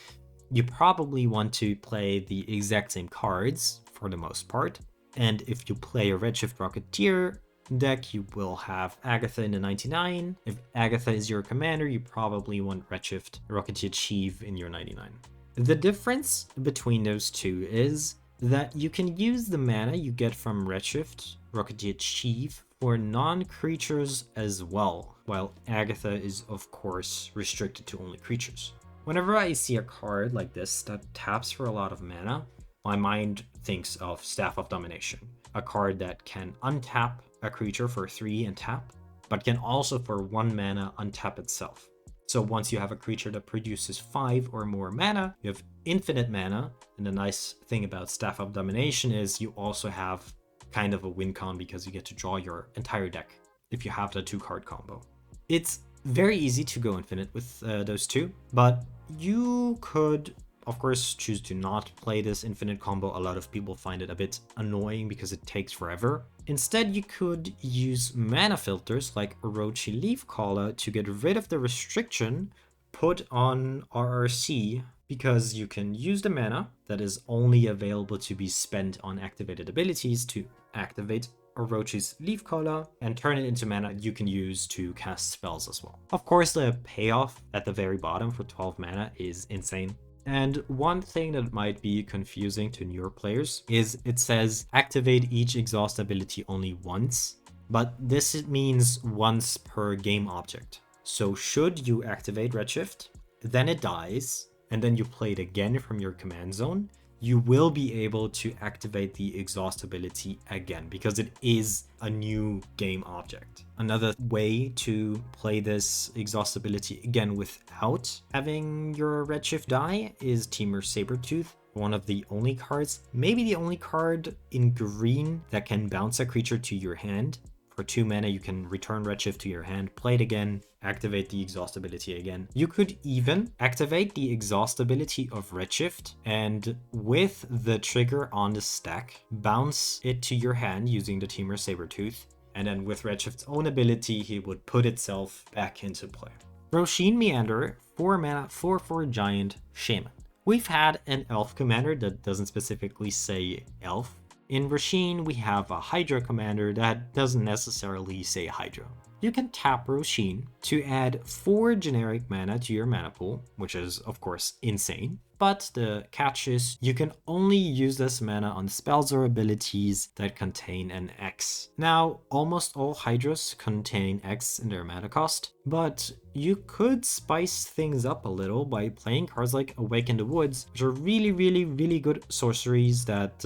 You probably want to play the exact same cards for the most part, and if you play a Redshift Rocketeer deck, you will have Agatha in the 99. If Agatha is your commander, you probably want Redshift Rocketeer Chief in your 99. The difference between those two is that you can use the mana you get from Redshift Rocketeer Chief for non-creatures as well, while Agatha is of course restricted to only creatures. Whenever I see a card like this that taps for a lot of mana, my mind thinks of Staff of Domination, a card that can untap a creature for 3 and tap, but can also for 1 mana untap itself. So once you have a creature that produces 5 or more mana, you have infinite mana. And the nice thing about Staff of Domination is you also have kind of a win con because you get to draw your entire deck if you have the 2-card combo. It's very easy to go infinite with those two, but you could of course choose to not play this infinite combo. A lot of people find it a bit annoying because it takes forever. Instead, you could use mana filters like Orochi Leafcaller to get rid of the restriction put on RRC, because you can use the mana that is only available to be spent on activated abilities to activate Orochi's Leaf Cola and turn it into mana you can use to cast spells as well. Of course, the payoff at the very bottom for 12 mana is insane. And one thing that might be confusing to newer players is it says activate each exhaust ability only once, but this means once per game object. So should you activate Redshift, then it dies, and then you play it again from your command zone, you will be able to activate the exhaust ability again because it is a new game object. Another way to play this exhaust ability again without having your Redshift die is Temur Sabertooth, one of the only cards, maybe the only card in green that can bounce a creature to your hand. For 2 mana, you can return Redshift to your hand, play it again, activate the exhaust ability again. You could even activate the exhaust ability of Redshift and with the trigger on the stack, bounce it to your hand using the Temur Sabertooth. And then with Redshift's own ability, he would put itself back into play. Roshin Meander, 4 mana, 4/4 giant shaman. We've had an elf commander that doesn't specifically say elf. In Roshin, we have a Hydra commander that doesn't necessarily say Hydra. You can tap Roshin to add 4 generic mana to your mana pool, which is of course insane. But the catch is you can only use this mana on spells or abilities that contain an X. Now, almost all Hydras contain X in their mana cost, but you could spice things up a little by playing cards like Awake in the Woods, which are really good sorceries that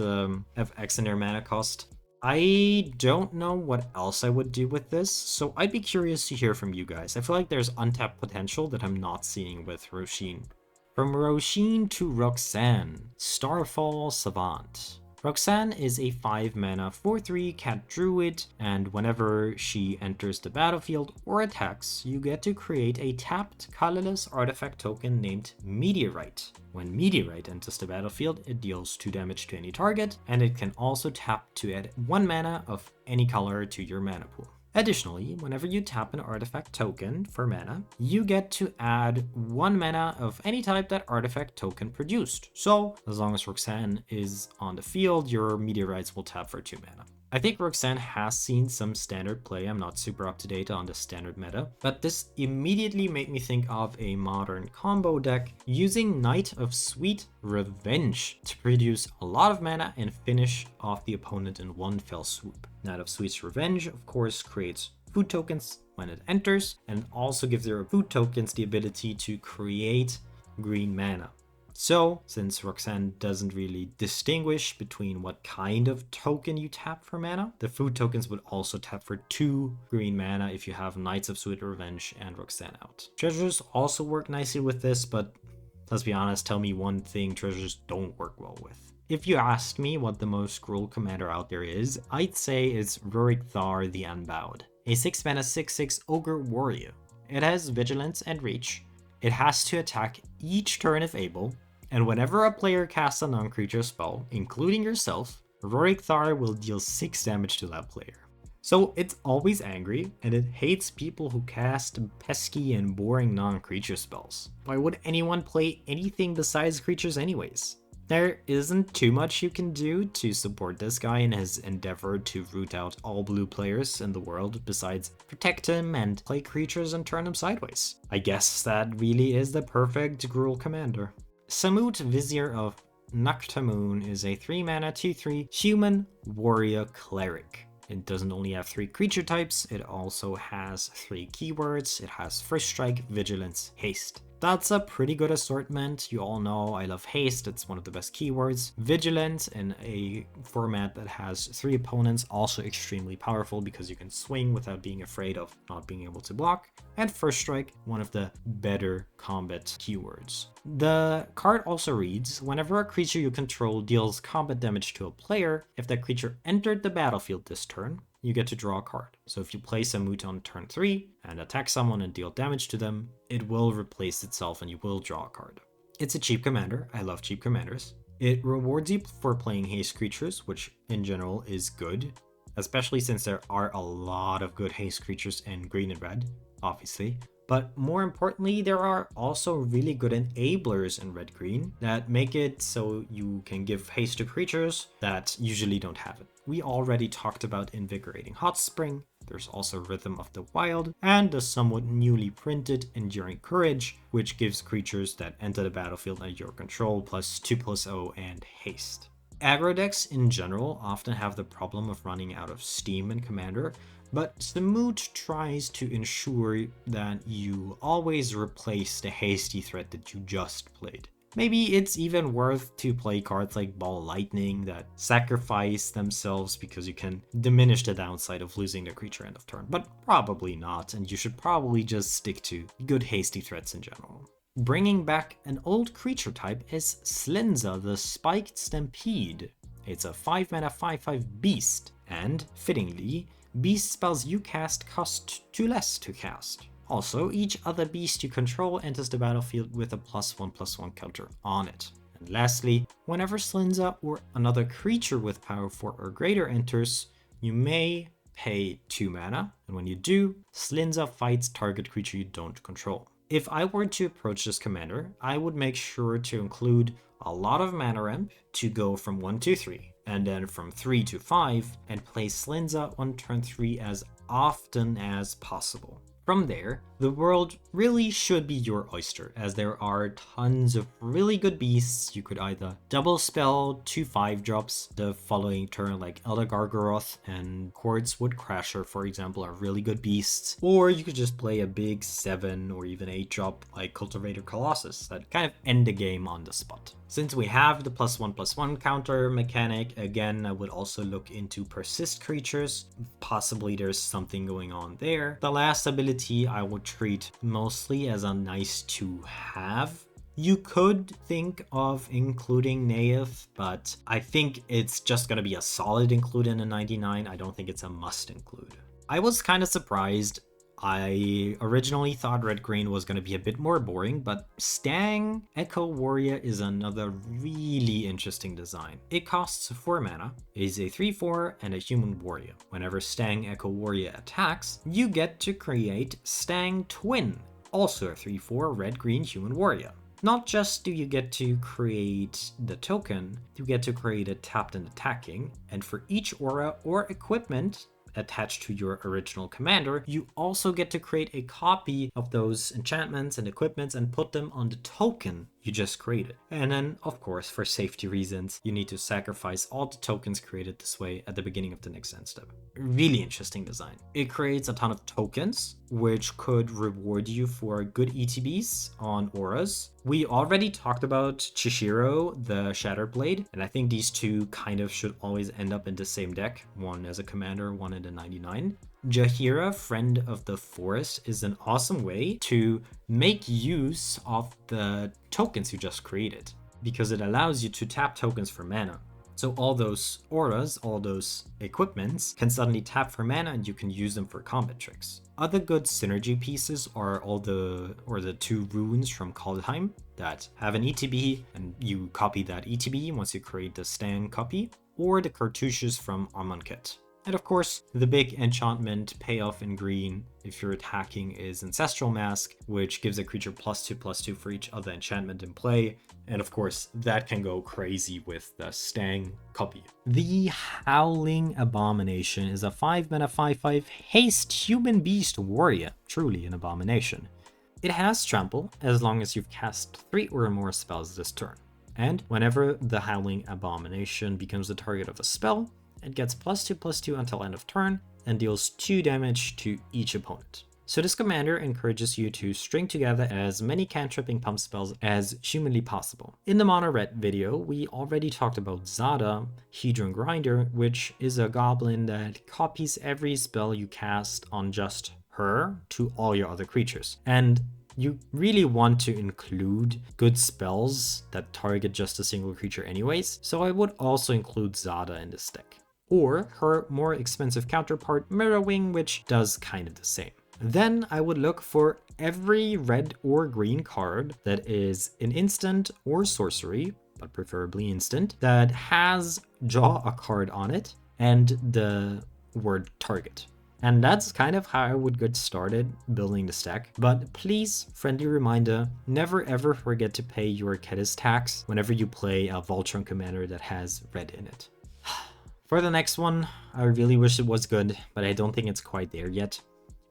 have X in their mana cost. I don't know what else I would do with this, so I'd be curious to hear from you guys. I feel like there's untapped potential that I'm not seeing with Roshin. From Roshin to Roxanne, Starfall Savant. Roxanne is a 5 mana 4/3 cat druid, and whenever she enters the battlefield or attacks, you get to create a tapped colorless artifact token named Meteorite. When Meteorite enters the battlefield, it deals 2 damage to any target, and it can also tap to add 1 mana of any color to your mana pool. Additionally, whenever you tap an artifact token for mana, you get to add 1 mana of any type that artifact token produced. So, as long as Roxanne is on the field, your meteorites will tap for 2 mana. I think Roxanne has seen some standard play. I'm not super up to date on the standard meta, but this immediately made me think of a modern combo deck using Knight of Sweet Revenge to produce a lot of mana and finish off the opponent in one fell swoop. Knight of Sweet Revenge, of course, creates food tokens when it enters and also gives your food tokens the ability to create green mana. So, since Roxanne doesn't really distinguish between what kind of token you tap for mana, the food tokens would also tap for 2 green mana if you have Knights of Sweet Revenge and Roxanne out. Treasures also work nicely with this, but let's be honest, tell me one thing treasures don't work well with. If you asked me what the most cruel commander out there is, I'd say it's Rurik Thar the Unbowed, a 6 mana 6/6 ogre warrior. It has vigilance and reach. It has to attack each turn if able, and whenever a player casts a non-creature spell, including yourself, Rurik Thar will deal 6 damage to that player. So it's always angry, and it hates people who cast pesky and boring non-creature spells. Why would anyone play anything besides creatures anyways? There isn't too much you can do to support this guy in his endeavor to root out all blue players in the world besides protect him and play creatures and turn him sideways. I guess that really is the perfect Gruul commander. Samut, Vizier of Naktamun, is a 3 mana 2/3 human warrior cleric. It doesn't only have 3 creature types, it also has 3 keywords. It has First Strike, Vigilance, Haste. That's a pretty good assortment. You all know I love Haste, it's one of the best keywords. Vigilant in a format that has 3 opponents, also extremely powerful because you can swing without being afraid of not being able to block. And First Strike, one of the better combat keywords. The card also reads, whenever a creature you control deals combat damage to a player, if that creature entered the battlefield this turn, you get to draw a card. So if you play Samut on turn 3 and attack someone and deal damage to them, it will replace itself and you will draw a card. It's a cheap commander. I love cheap commanders. It rewards you for playing haste creatures, which in general is good, especially since there are a lot of good haste creatures in green and red, obviously. But more importantly, there are also really good enablers in red-green that make it so you can give haste to creatures that usually don't have it. We already talked about Invigorating Hot Spring. There's also Rhythm of the Wild, and the somewhat newly printed Enduring Courage, which gives creatures that enter the battlefield under your control +2/+0 and haste. Aggro decks in general often have the problem of running out of steam in Commander, but Samut tries to ensure that you always replace the hasty threat that you just played. Maybe it's even worth to play cards like Ball Lightning that sacrifice themselves because you can diminish the downside of losing the creature end of turn, but probably not, and you should probably just stick to good hasty threats in general. Bringing back an old creature type is Slinza the Spiked Stampede. It's a 5-mana 5/5 beast, and, fittingly, beast spells you cast cost 2 less to cast. Also, each other beast you control enters the battlefield with a +1/+1 counter on it. And lastly, whenever Slinza or another creature with power 4 or greater enters, you may pay 2 mana, and when you do, Slinza fights target creature you don't control. If I were to approach this commander, I would make sure to include a lot of mana ramp to go from 1 to 3, and then from 3 to 5, and play Slinza on turn 3 as often as possible. From there, the world really should be your oyster, as there are tons of really good beasts. You could either double spell 2 5-drops the following turn, like Elder Gargaroth and Quartzwood Crasher, for example, are really good beasts. Or you could just play a big 7 or even 8-drop like Cultivator Colossus that kind of end the game on the spot. Since we have the +1/+1 counter mechanic, again, I would also look into persist creatures. Possibly there's something going on there. The last ability I would treat mostly as a nice to have. You could think of including Neith, but I think it's just gonna be a solid include in a 99. I don't think it's a must include. I was kind of surprised. I originally thought red-green was going to be a bit more boring, but Stang Echo Warrior is another really interesting design. It costs 4 mana, is a 3/4, and a human warrior. Whenever Stang Echo Warrior attacks, you get to create Stang Twin, also a 3/4 red-green human warrior. Not just do you get to create the token, you get to create it tapped and attacking, and for each aura or equipment attached to your original commander, you also get to create a copy of those enchantments and equipments and put them on the token you just created. And then, of course, for safety reasons, you need to sacrifice all the tokens created this way at the beginning of the next end step. Really interesting design. It creates a ton of tokens, which could reward you for good ETBs on auras. We already talked about Chishiro, the Shattered Blade, and I think these two kind of should always end up in the same deck, one as a commander, one in the 99. Jaheira, Friend of the Forest, is an awesome way to make use of the tokens you just created, because it allows you to tap tokens for mana. So all those auras, all those equipments can suddenly tap for mana and you can use them for combat tricks. Other good synergy pieces are the 2 runes from Kaldheim that have an ETB and you copy that ETB once you create the Stang copy, or the cartouches from Amonkhet. And of course, the big enchantment payoff in green if you're attacking is Ancestral Mask, which gives a creature +2/+2 for each other enchantment in play. And of course, that can go crazy with the Stang copy. The Howling Abomination is a 5-mana 5/5 haste human beast warrior, truly an abomination. It has trample as long as you've cast 3 or more spells this turn. And whenever the Howling Abomination becomes the target of a spell, it gets +2/+2 until end of turn and deals 2 damage to each opponent. So this commander encourages you to string together as many cantripping pump spells as humanly possible. In the Mono Red video, we already talked about Zada, Hedron Grinder, which is a goblin that copies every spell you cast on just her to all your other creatures. And you really want to include good spells that target just a single creature anyways, so I would also include Zada in this deck. Or her more expensive counterpart Mirrorwing, which does kind of the same. Then I would look for every red or green card that is an instant or sorcery, but preferably instant, that has draw a card on it and the word target. And that's kind of how I would get started building the stack. But please, friendly reminder, never ever forget to pay your Kediz tax whenever you play a Voltron commander that has red in it. For the next one, I really wish it was good, but I don't think it's quite there yet.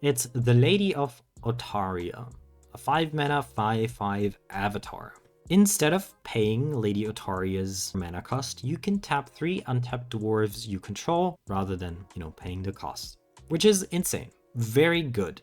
It's the Lady of Otaria, a 5-mana 5/5 avatar. Instead of paying Lady Otaria's mana cost, you can tap 3 untapped dwarves you control rather than, paying the cost, which is insane. Very good.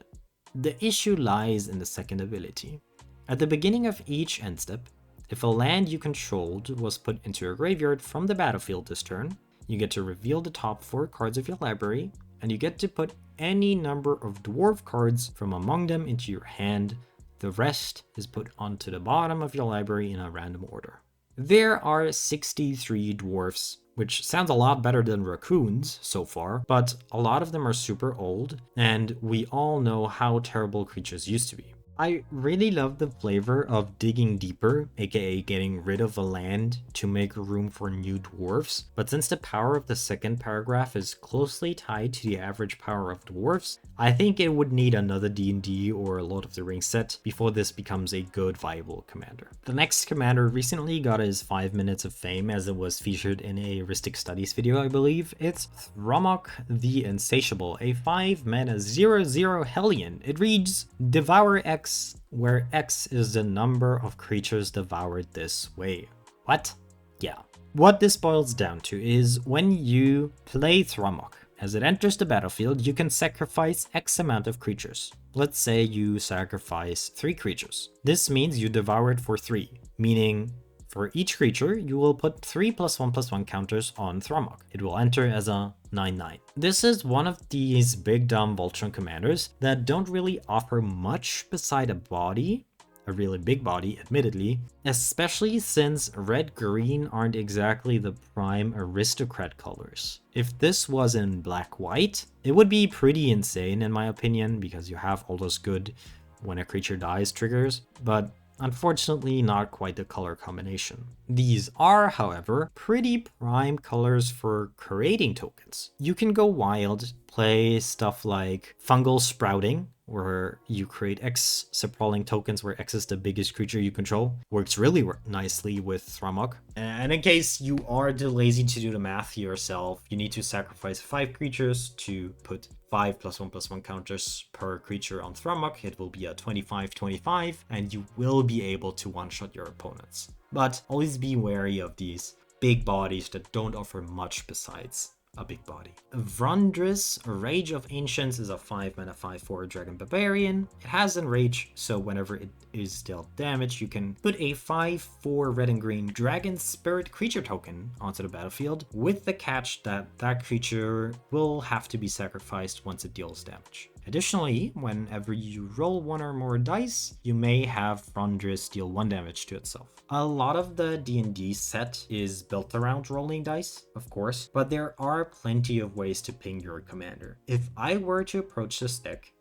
The issue lies in the second ability. At the beginning of each end step, if a land you controlled was put into your graveyard from the battlefield this turn, you get to reveal the top 4 cards of your library, and you get to put any number of dwarf cards from among them into your hand. The rest is put onto the bottom of your library in a random order. There are 63 dwarfs, which sounds a lot better than raccoons so far, but a lot of them are super old, and we all know how terrible creatures used to be. I really love the flavor of digging deeper, aka getting rid of a land to make room for new dwarfs, but since the power of the second paragraph is closely tied to the average power of dwarfs, I think it would need another D&D or a Lord of the Rings set before this becomes a good viable commander. The next commander recently got his 5 minutes of fame as it was featured in a Rhystic Studies video, I believe. It's Thromok the Insatiable, a 5-mana 0/0 Hellion. It reads, Devour X, where X is the number of creatures devoured this way. What? Yeah. What this boils down to is when you play Thromok, as it enters the battlefield, you can sacrifice X amount of creatures. Let's say you sacrifice 3 creatures. This means you devour it for 3, meaning for each creature, you will put 3 +1/+1 counters on Thromok. It will enter as a 9/9. This is one of these big dumb Voltron commanders that don't really offer much beside a body, a really big body, admittedly, especially since red-green aren't exactly the prime aristocrat colors. If this was in black-white, it would be pretty insane in my opinion, because you have all those good when a creature dies triggers, but unfortunately not quite the color combination. These are, however, pretty prime colors for creating tokens. You can go wild, play stuff like Fungal Sprouting, where you create X sprawling tokens where X is the biggest creature you control. Works really nicely with Thromok. And in case you are too lazy to do the math yourself, you need to sacrifice 5 creatures to put 5 +1/+1 counters per creature on Thromok. It will be a 25/25, and you will be able to one-shot your opponents. But always be wary of these big bodies that don't offer much besides a big body. Vrundris, Rage of Ancients, is a 5-mana 5/4 Dragon Barbarian. It has Enrage, so whenever it is dealt damage, you can put a 5/4 red and green Dragon Spirit creature token onto the battlefield, with the catch that that creature will have to be sacrificed once it deals damage. Additionally, whenever you roll 1 or more dice, you may have Vrundris deal 1 damage to itself. A lot of the D&D set is built around rolling dice, of course, but there are plenty of ways to ping your commander. If I were to approach this deck,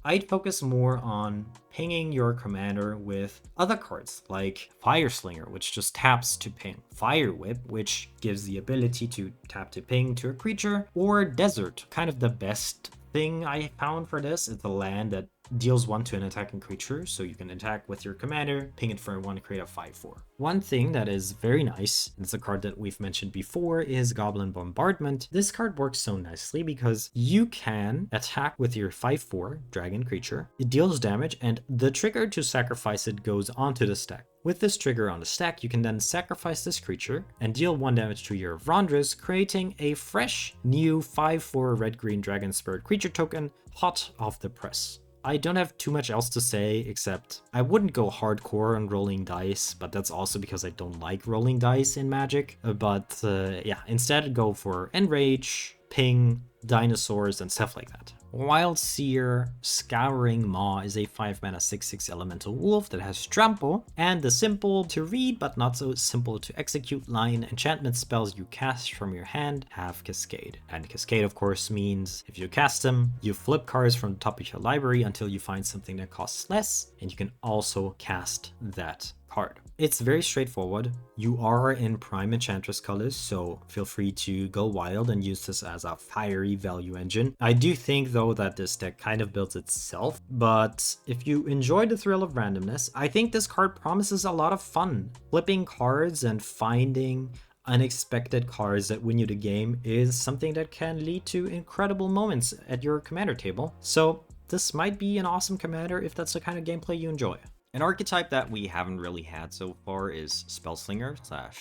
I'd focus more on pinging your commander with other cards like Fire Slinger, which just taps to ping, Fire Whip, which gives the ability to tap to ping to a creature, or Desert, kind of the best thing I found for this. It's a land that deals 1 to an attacking creature, so you can attack with your commander, ping it for 1, create a 5/4. One thing that is very nice, and it's a card that we've mentioned before, is Goblin Bombardment. This card works so nicely because you can attack with your 5/4 dragon creature, it deals damage, and the trigger to sacrifice it goes onto the stack. With this trigger on the stack, you can then sacrifice this creature and deal 1 damage to your Vrundris, creating a fresh, new 5/4 red-green Dragon Spirit creature token, hot off the press. I don't have too much else to say, except I wouldn't go hardcore on rolling dice, but that's also because I don't like rolling dice in Magic. But yeah, instead go for Enrage, Ping, Dinosaurs, and stuff like that. Wildseer Scouring Maw is a 5-mana 6/6 elemental wolf that has trample, and the simple to read but not so simple to execute line enchantment spells you cast from your hand have Cascade. And Cascade of course means if you cast them, you flip cards from the top of your library until you find something that costs less, and you can also cast that card. It's very straightforward. You are in Prime Enchantress colors, so feel free to go wild and use this as a fiery value engine. I do think though that this deck kind of builds itself, but if you enjoy the thrill of randomness, I think this card promises a lot of fun. Flipping cards and finding unexpected cards that win you the game is something that can lead to incredible moments at your commander table. So this might be an awesome commander if that's the kind of gameplay you enjoy. An archetype that we haven't really had so far is Spellslinger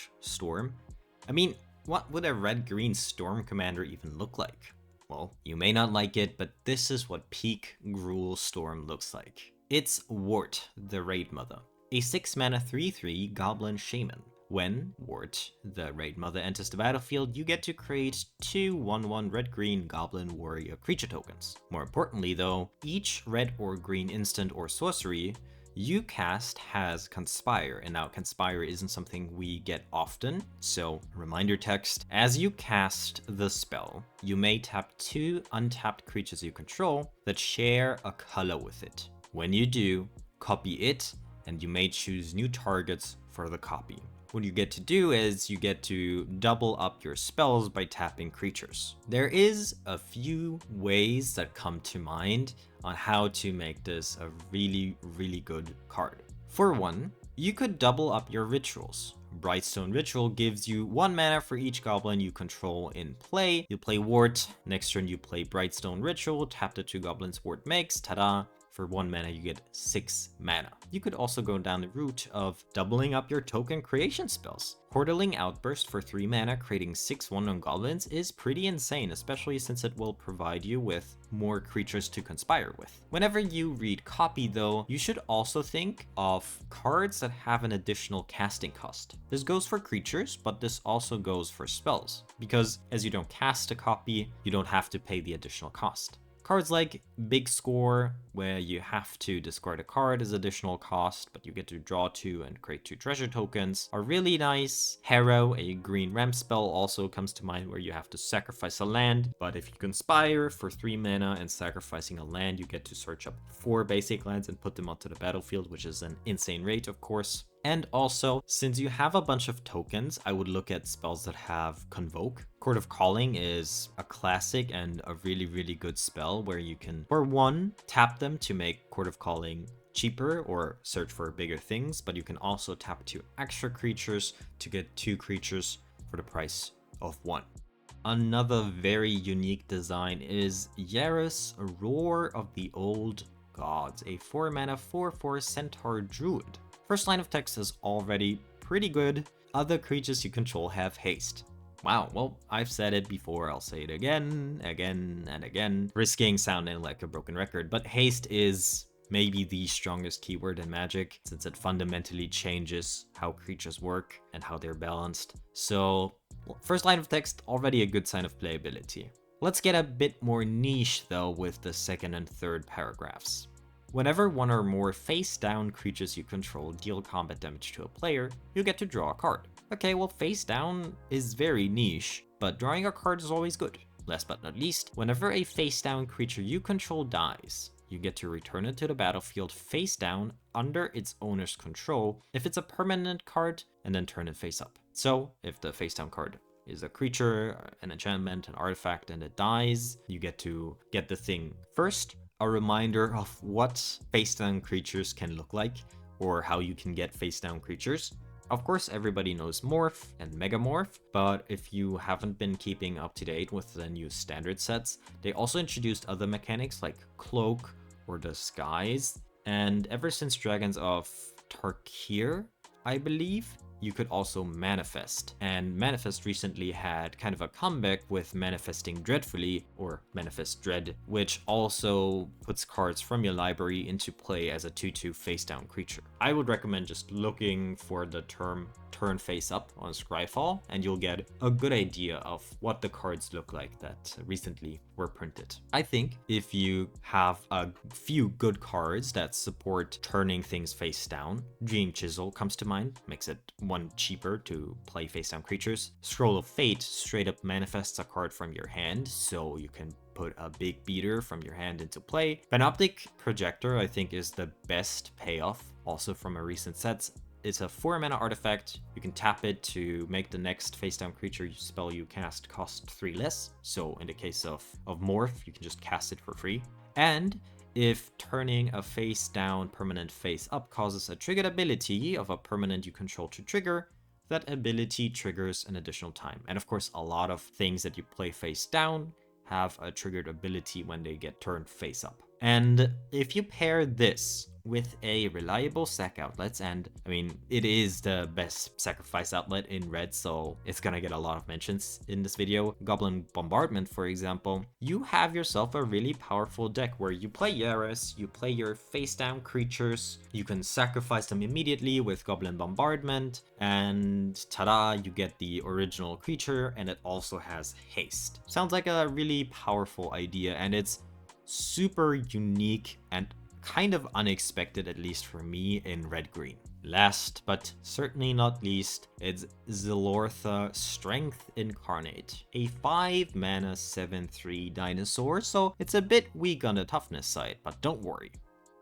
/ Storm. I mean, what would a red-green Storm commander even look like? Well, you may not like it, but this is what peak Gruul Storm looks like. It's Wart, the Raid Mother, a 6-mana 3/3 Goblin Shaman. When Wart, the Raid Mother, enters the battlefield, you get to create 2 1/1 red-green Goblin Warrior creature tokens. More importantly though, each red or green instant or sorcery you cast has Conspire, and now Conspire isn't something we get often, so reminder text. As you cast the spell, you may tap 2 untapped creatures you control that share a color with it. When you do, copy it, and you may choose new targets for the copy. What you get to do is you get to double up your spells by tapping creatures. There is a few ways that come to mind on how to make this a really good card. For one, you could double up your rituals. Brightstone Ritual gives you 1 mana for each goblin you control in play. You play Wart, next turn you play Brightstone Ritual, tap the 2 goblins Wart makes, tada! For 1 mana, you get 6 mana. You could also go down the route of doubling up your token creation spells. Portaling Outburst for 3 mana, creating 6 1/1 goblins is pretty insane, especially since it will provide you with more creatures to conspire with. Whenever you read copy though, you should also think of cards that have an additional casting cost. This goes for creatures, but this also goes for spells, because as you don't cast a copy, you don't have to pay the additional cost. Cards like Big Score, where you have to discard a card as additional cost, but you get to draw 2 and create 2 treasure tokens, are really nice. Harrow, a green ramp spell, also comes to mind where you have to sacrifice a land, but if you conspire for 3 mana and sacrificing a land, you get to search up 4 basic lands and put them onto the battlefield, which is an insane rate, of course. And also, since you have a bunch of tokens, I would look at spells that have Convoke. Court of Calling is a classic and a really good spell where you can, for one, tap them to make Court of Calling cheaper or search for bigger things, but you can also tap 2 extra creatures to get 2 creatures for the price of 1. Another very unique design is Yaris, Roar of the Old Gods, a 4 mana 4/4 Centaur Druid. First line of text is already pretty good. Other creatures you control have haste. Wow, well, I've said it before, I'll say it again and again, risking sounding like a broken record, but haste is maybe the strongest keyword in Magic, since it fundamentally changes how creatures work and how they're balanced. So, first line of text, already a good sign of playability. Let's get a bit more niche though with the second and third paragraphs. Whenever 1 or more face-down creatures you control deal combat damage to a player, you get to draw a card. Okay, well, face-down is very niche, but drawing a card is always good. Last but not least, whenever a face-down creature you control dies, you get to return it to the battlefield face-down under its owner's control if it's a permanent card, and then turn it face-up. So, if the face-down card is a creature, an enchantment, an artifact, and it dies, you get to get the thing first. A reminder of what face-down creatures can look like, or how you can get face-down creatures. Of course, everybody knows Morph and Megamorph, but if you haven't been keeping up to date with the new standard sets, they also introduced other mechanics like Cloak or Disguise, and ever since Dragons of Tarkir, I believe, you could also manifest. And Manifest recently had kind of a comeback with Manifesting Dreadfully, or Manifest Dread, which also puts cards from your library into play as a 2/2 face-down creature. I would recommend just looking for the term turn face up on Scryfall, and you'll get a good idea of what the cards look like that recently were printed. I think if you have a few good cards that support turning things face down, Dream Chisel comes to mind, makes it 1 cheaper to play face down creatures. Scroll of Fate straight up manifests a card from your hand, so you can put a big beater from your hand into play. Panoptic Projector, I think, is the best payoff, also from a recent set. it's a 4 mana artifact. You can tap it to make the next face down creature spell you cast cost 3 less. So in the case of Morph, you can just cast it for free. And if turning a face down permanent face up causes a triggered ability of a permanent you control to trigger, that ability triggers an additional time. And of course, a lot of things that you play face down have a triggered ability when they get turned face up. And if you pair this with a reliable sack outlets, and I mean, it is the best sacrifice outlet in red, so it's gonna get a lot of mentions in this video. Goblin Bombardment, for example, you have yourself a really powerful deck where you play Yaris, you play your face down creatures, you can sacrifice them immediately with Goblin Bombardment, and ta-da, you get the original creature, and it also has haste. Sounds like a really powerful idea, and it's super unique and kind of unexpected, at least for me, in red-green. Last but certainly not least, it's Zilortha Strength Incarnate, a 5 mana 7/3 dinosaur, so it's a bit weak on the toughness side, but don't worry.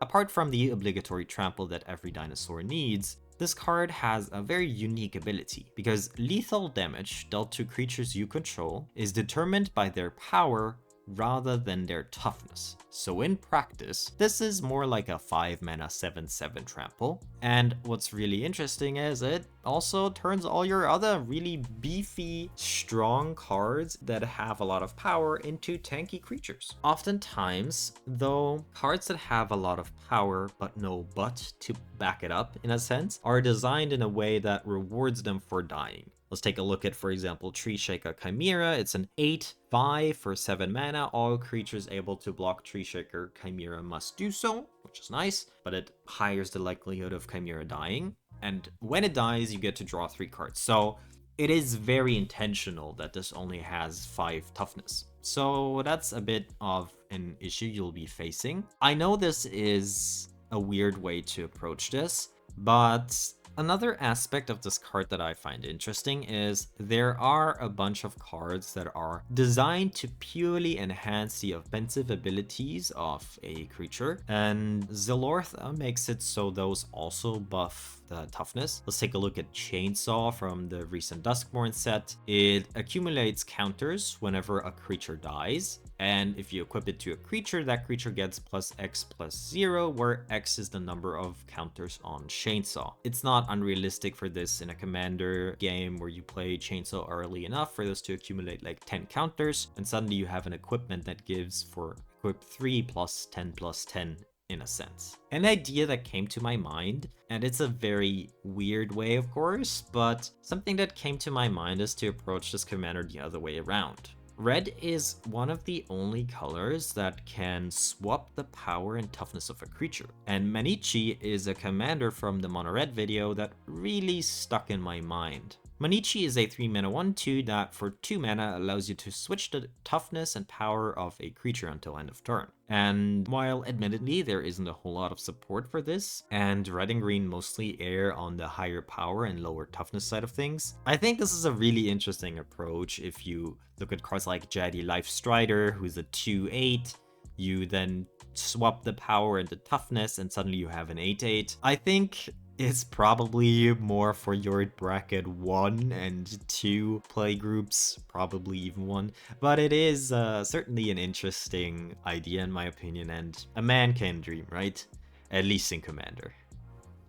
Apart from the obligatory trample that every dinosaur needs, this card has a very unique ability, because lethal damage dealt to creatures you control is determined by their power rather than their toughness. So in practice, this is more like a 5 mana 7/7 trample. And what's really interesting is it also turns all your other really beefy, strong cards that have a lot of power into tanky creatures. Oftentimes, though, cards that have a lot of power but no butt to back it up, in a sense, are designed in a way that rewards them for dying. Let's take a look at, for example, Tree Shaker Chimera. It's an 8/5 for 7 mana. All creatures able to block Tree Shaker Chimera must do so, which is nice, but it higher the likelihood of Chimera dying. And when it dies, you get to draw 3 cards. So it is very intentional that this only has 5 toughness. So that's a bit of an issue you'll be facing. I know this is a weird way to approach this, but another aspect of this card that I find interesting is there are a bunch of cards that are designed to purely enhance the offensive abilities of a creature, and Zilortha makes it so those also buff the toughness. Let's take a look at Chainsaw from the recent Duskmourn set. It accumulates counters whenever a creature dies, and if you equip it to a creature, that creature gets +X+0, where X is the number of counters on Chainsaw. It's not unrealistic for this in a commander game where you play Chainsaw early enough for this to accumulate like 10 counters, and suddenly you have an equipment that gives for equip 3 +10/+10 in a sense. An idea that came to my mind, and it's a very weird way of course, but something that came to my mind is to approach this commander the other way around. Red is one of the only colors that can swap the power and toughness of a creature, and Manichi is a commander from the Mono Red video that really stuck in my mind. Manichi is a 3 mana 1/2 that for 2 mana allows you to switch the toughness and power of a creature until end of turn. And while admittedly there isn't a whole lot of support for this, and red and green mostly err on the higher power and lower toughness side of things, I think this is a really interesting approach. If you look at cards like Jadi Life Strider, who's a 2/8, you then swap the power and the toughness and suddenly you have an 8/8. I think it's probably more for your bracket 1 and 2 play groups, probably even 1, but it is certainly an interesting idea in my opinion, and a man can dream, right? At least in Commander.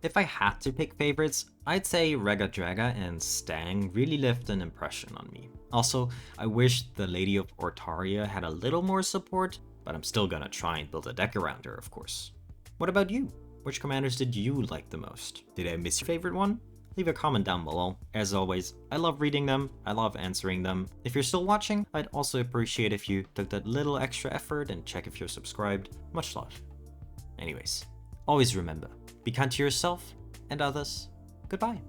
If I had to pick favorites, I'd say Rega Draga and Stang really left an impression on me. Also, I wish the Lady of Ortaria had a little more support, but I'm still gonna try and build a deck around her, of course. What about you? Which commanders did you like the most? Did I miss your favorite one? Leave a comment down below. As always, I love reading them, I love answering them. If you're still watching, I'd also appreciate if you took that little extra effort and check if you're subscribed. Much love. Anyways, always remember, be kind to yourself and others. Goodbye.